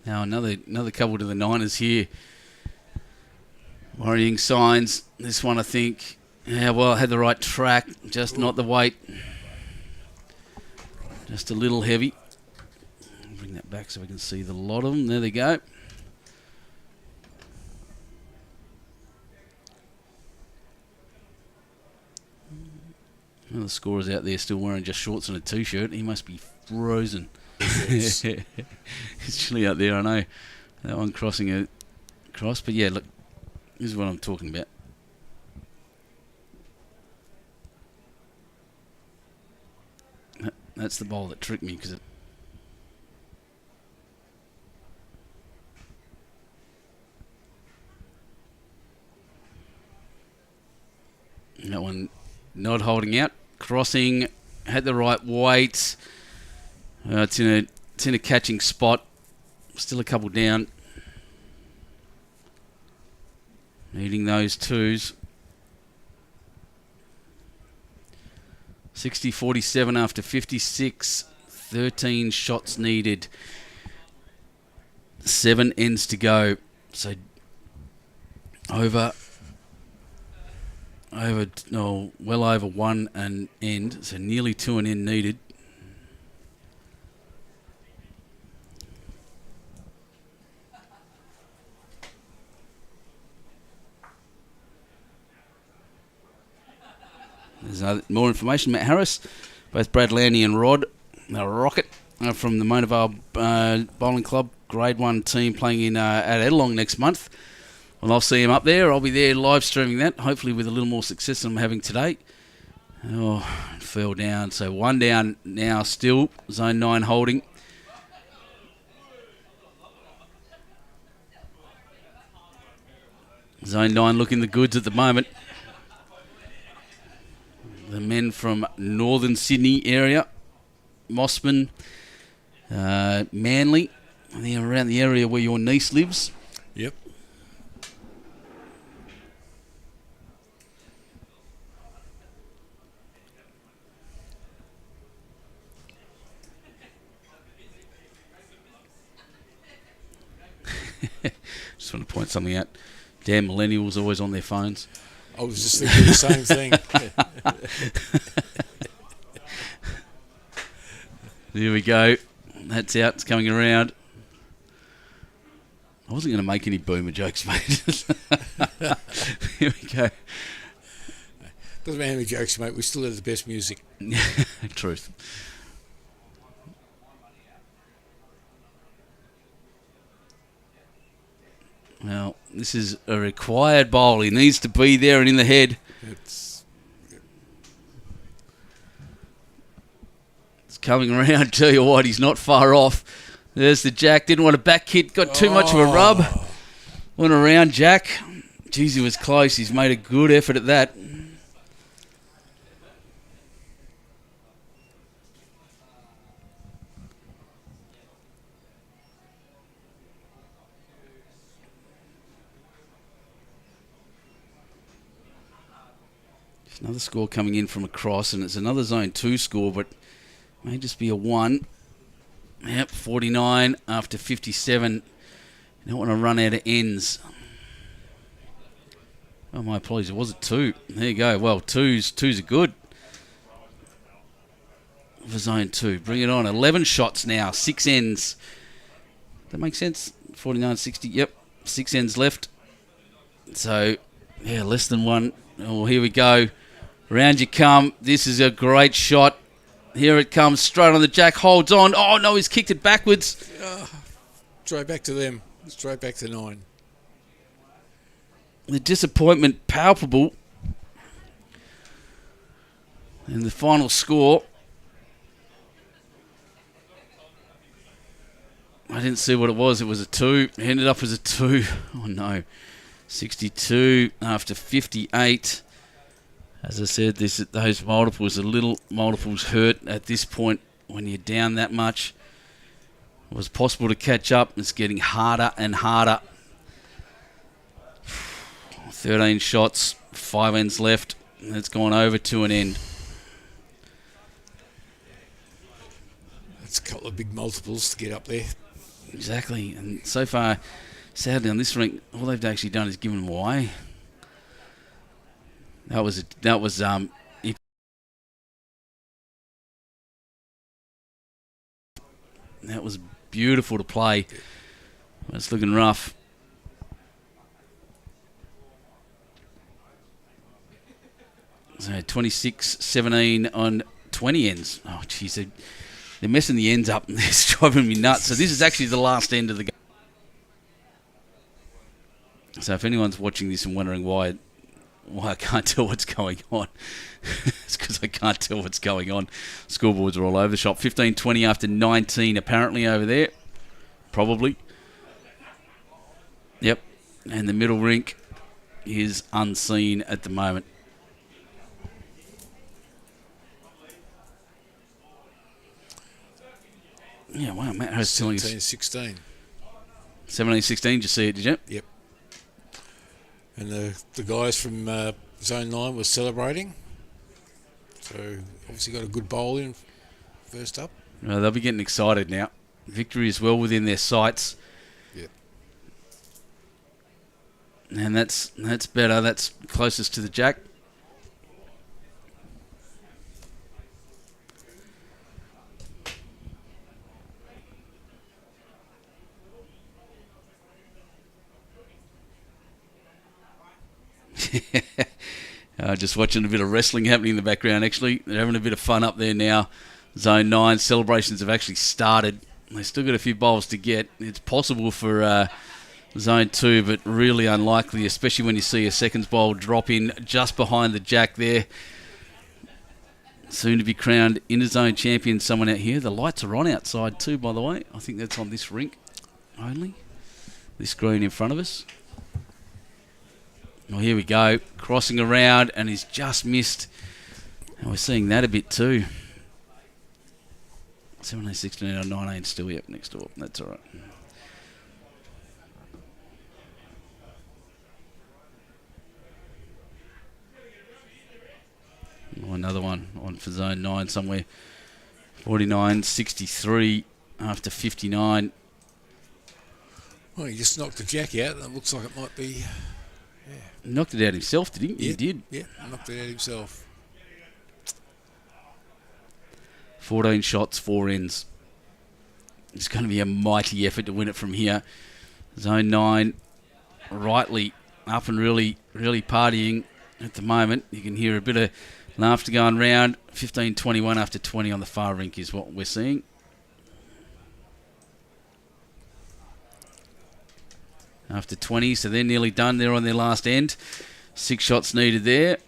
A: Now another couple to the Niners here. Worrying signs. This one, I think, had the right track, just not the weight. Just a little heavy. I'll bring that back so we can see the lot of them. There they go. Well, the scorer's out there still wearing just shorts and a t-shirt. He must be frozen.
B: Yes.
A: It's chilly out there, I know. That one crossing across. But yeah, look, this is what I'm talking about. That's the bowl that tricked me because that one not holding out, crossing, had the right weight. It's in a catching spot. Still a couple down. Needing those twos. 60-47 after 56. 13 shots needed. 7 ends to go. So well over 1 an end. So nearly 2 an end needed. There's more information. Matt Harris, both Brad Landi and Rod, Rocket from the Mona Vale Bowling Club, Grade 1 team playing in at Edelong next month. Well, I'll see him up there. I'll be there live streaming that, hopefully with a little more success than I'm having today. Oh, fell down. So 1 down now still. Zone 9 holding. Zone 9 looking the goods at the moment. The men from northern Sydney area, Mossman, Manly, around the area where your niece lives.
B: Yep.
A: Just want to point something out. Damn millennials always on their phones.
B: I was just thinking the same thing.
A: There we go. That's out. It's coming around. I wasn't going to make any boomer jokes, mate. Here we go.
B: Doesn't matter how many jokes, mate. We still have the best music.
A: Truth. Well, this is a required bowl. He needs to be there and in the head. It's coming around. Tell you what, he's not far off. There's the Jack. Didn't want a back hit. Got too much of a rub. Went around Jack. Jeez, he was close. He's made a good effort at that. Another score coming in from across, and it's another Zone 2 score, but may just be a 1. Yep, 49 after 57. You don't want to run out of ends. Oh, my apologies. It was a 2. There you go. Well, twos are good for Zone 2. Bring it on. 11 shots now. 6 ends. That makes sense? 49, 60. Yep. 6 ends left. So, yeah, less than 1. Oh, here we go. Round you come. This is a great shot. Here it comes. Straight on the Jack. Holds on. Oh, no, he's kicked it backwards.
B: Straight back to them. Straight back to 9.
A: The disappointment palpable. And the final score. I didn't see what it was. It was a 2. It ended up as a 2. Oh, no. 62 after 58. As I said, those multiples, the little multiples hurt at this point when you're down that much. It was possible to catch up. It's getting harder and harder. 13 shots, 5 ends left. And it's gone over to an end.
B: That's a couple of big multiples to get up there.
A: Exactly. And so far, sadly, on this rink, all they've actually done is given them away. That was beautiful to play. It's looking rough. So 26, 17 on 20 ends. Oh, jeez, they're messing the ends up and they're driving me nuts. So this is actually the last end of the game. So if anyone's watching this and wondering why I can't tell what's going on, it's because I can't tell what's going on. Scoreboards are all over the shop. 15-20 after 19 apparently over there. Probably. Yep. And the middle rink is unseen at the moment. Yeah, wow, Matt Harris telling us
B: 17-16.
A: 17-16, did you see it, did you?
B: Yep. And the guys from Zone 9 were celebrating. So obviously got a good bowl in first up.
A: They'll be getting excited now. Victory is well within their sights.
B: Yep.
A: And that's better. That's closest to the jack. Just watching a bit of wrestling happening in the background, actually. They're having a bit of fun up there now. Zone 9 celebrations have actually started. They've still got a few bowls to get. It's possible for Zone 2, but really unlikely, especially when you see a seconds bowl drop in just behind the jack there. Soon to be crowned Interzone champion, someone out here. The lights are on outside too, by the way. I think that's on this rink only. This green in front of us. Well, here we go. Crossing around, and he's just missed. And we're seeing that a bit too. 17, 16, or 19 still, yep, next door. That's all right. Oh, another one on for Zone 9 somewhere. 49, 63 after 59.
B: Well, he just knocked the jack out. It looks like it might be...
A: Knocked it out himself, did he?
B: Yeah,
A: He did.
B: Yeah, knocked it out himself.
A: 14 shots, 4 ends. It's going to be a mighty effort to win it from here. Zone 9 rightly up and really partying at the moment. You can hear a bit of laughter going round. 15-21 after 20 on the far rink is what we're seeing. After 20, so they're nearly done. They're on their last end. 6 shots needed there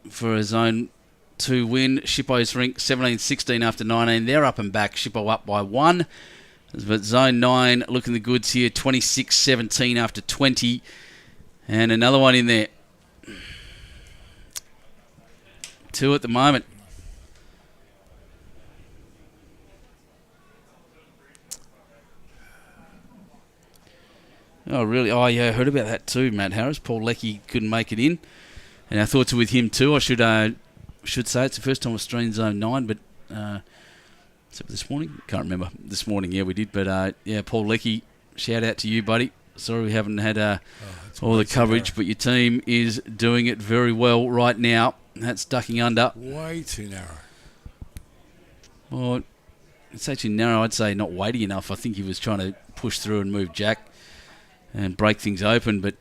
A: for a Zone 2 win. Shippo's rink 17-16 after 19. They're up and back. Shippo up by 1. But Zone 9 looking the goods here. 26-17 after 20. And another one in there. 2 at the moment. Oh, really? Oh, yeah, I heard about that too, Matt Harris. Paul Leckie couldn't make it in. And our thoughts are with him too. I should say it's the first time we've streamed Zone 9, but except this morning? Can't remember. This morning, yeah, we did. But, yeah, Paul Leckie, shout out to you, buddy. Sorry we haven't had all the coverage, but your team is doing it very well right now. That's ducking under.
B: Way too narrow.
A: Well, it's actually narrow. I'd say not weighty enough. I think he was trying to push through and move jack and break things open, but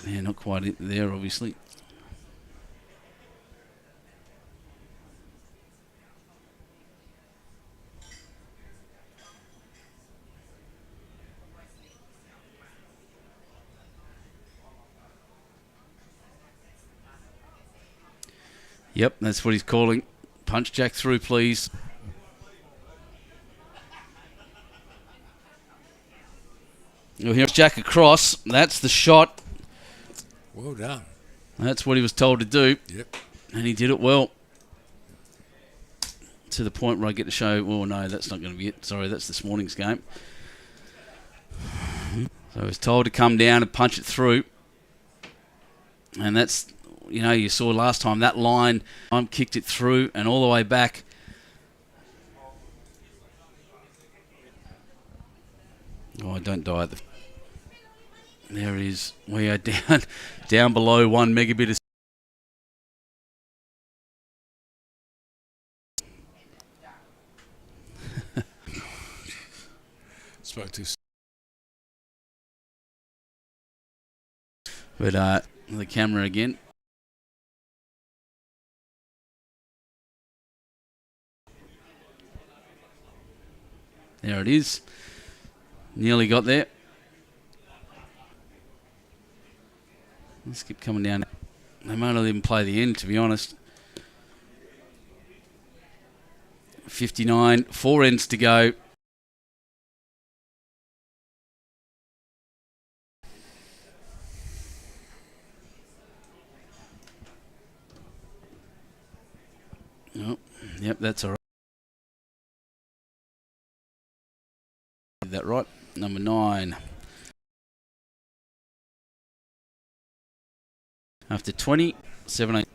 A: yeah, not quite there, obviously. Yep, that's what he's calling. Punch jack through, please. Well, here's jack across. That's the shot.
B: Well done.
A: That's what he was told to do.
B: Yep.
A: And he did it well. To the point where I get to show... Oh, no, that's not going to be it. Sorry, that's this morning's game. So I was told to come down and punch it through. And that's... You know, you saw last time that line, I kicked it through and all the way back. Oh, don't die at the... There it is. We are down below 1 megabit.
B: Spoke too
A: But the camera again. There it is. Nearly got there. Let's keep coming down. They might not even play the end, to be honest. 59, 4 ends to go. Oh, yep, that's all right. Did that right. Number 9. After 20, 17.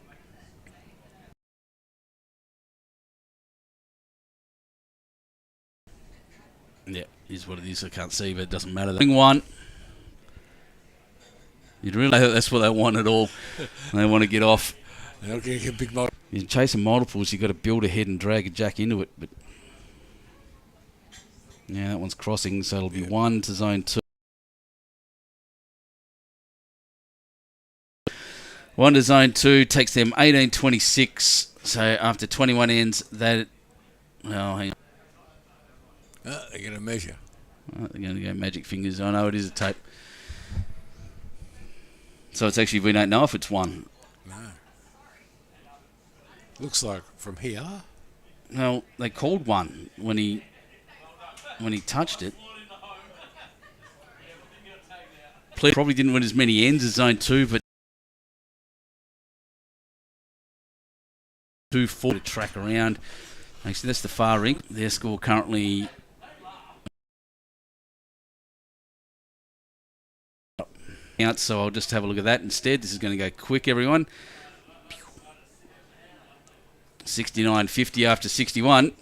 A: Yeah, is what it is. I can't see, but it doesn't matter. One. You'd really think that's what they want at all. They want to get off.
B: They'll get a big multiple.
A: You're chasing multiples, you've got to build ahead and drag a jack into it. But yeah, that one's crossing, so it'll be 1 to zone 2. 1 to zone 2 takes them 18.26. So after 21 ends, that. Well, hang on.
B: They're going to measure.
A: They're going to go magic fingers. I know it is a tape. So it's actually, we don't know if it's 1.
B: No. Looks like from here.
A: Well, they called 1 when he touched it. Probably didn't win as many ends as zone 2, but 2-4 to track around. Actually, that's the far rink. Their score currently out, so I'll just have a look at that instead. This is going to go quick, everyone. 69.50 after 61.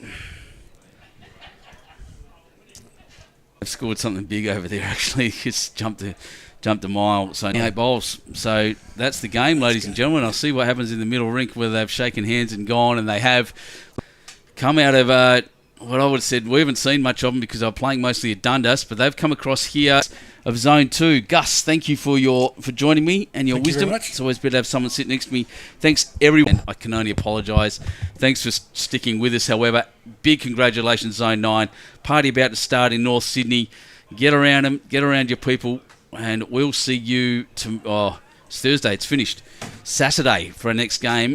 A: I've scored something big over there, actually. Just jumped a mile. So 8 bowls. So that's the game, ladies and gentlemen. I'll see what happens in the middle rink, whether they've shaken hands and gone, and they have come out of what I would have said, we haven't seen much of them because they're playing mostly at Dundas, but they've come across here of zone 2. Gus, thank you for joining me and your wisdom. It's always better to have someone sit next to me. Thanks, everyone. I can only apologise. Thanks for sticking with us. However, big congratulations, Zone 9. Party about to start in North Sydney. Get around them, get around your people, and we'll see you it's Thursday, it's finished. Saturday for our next game.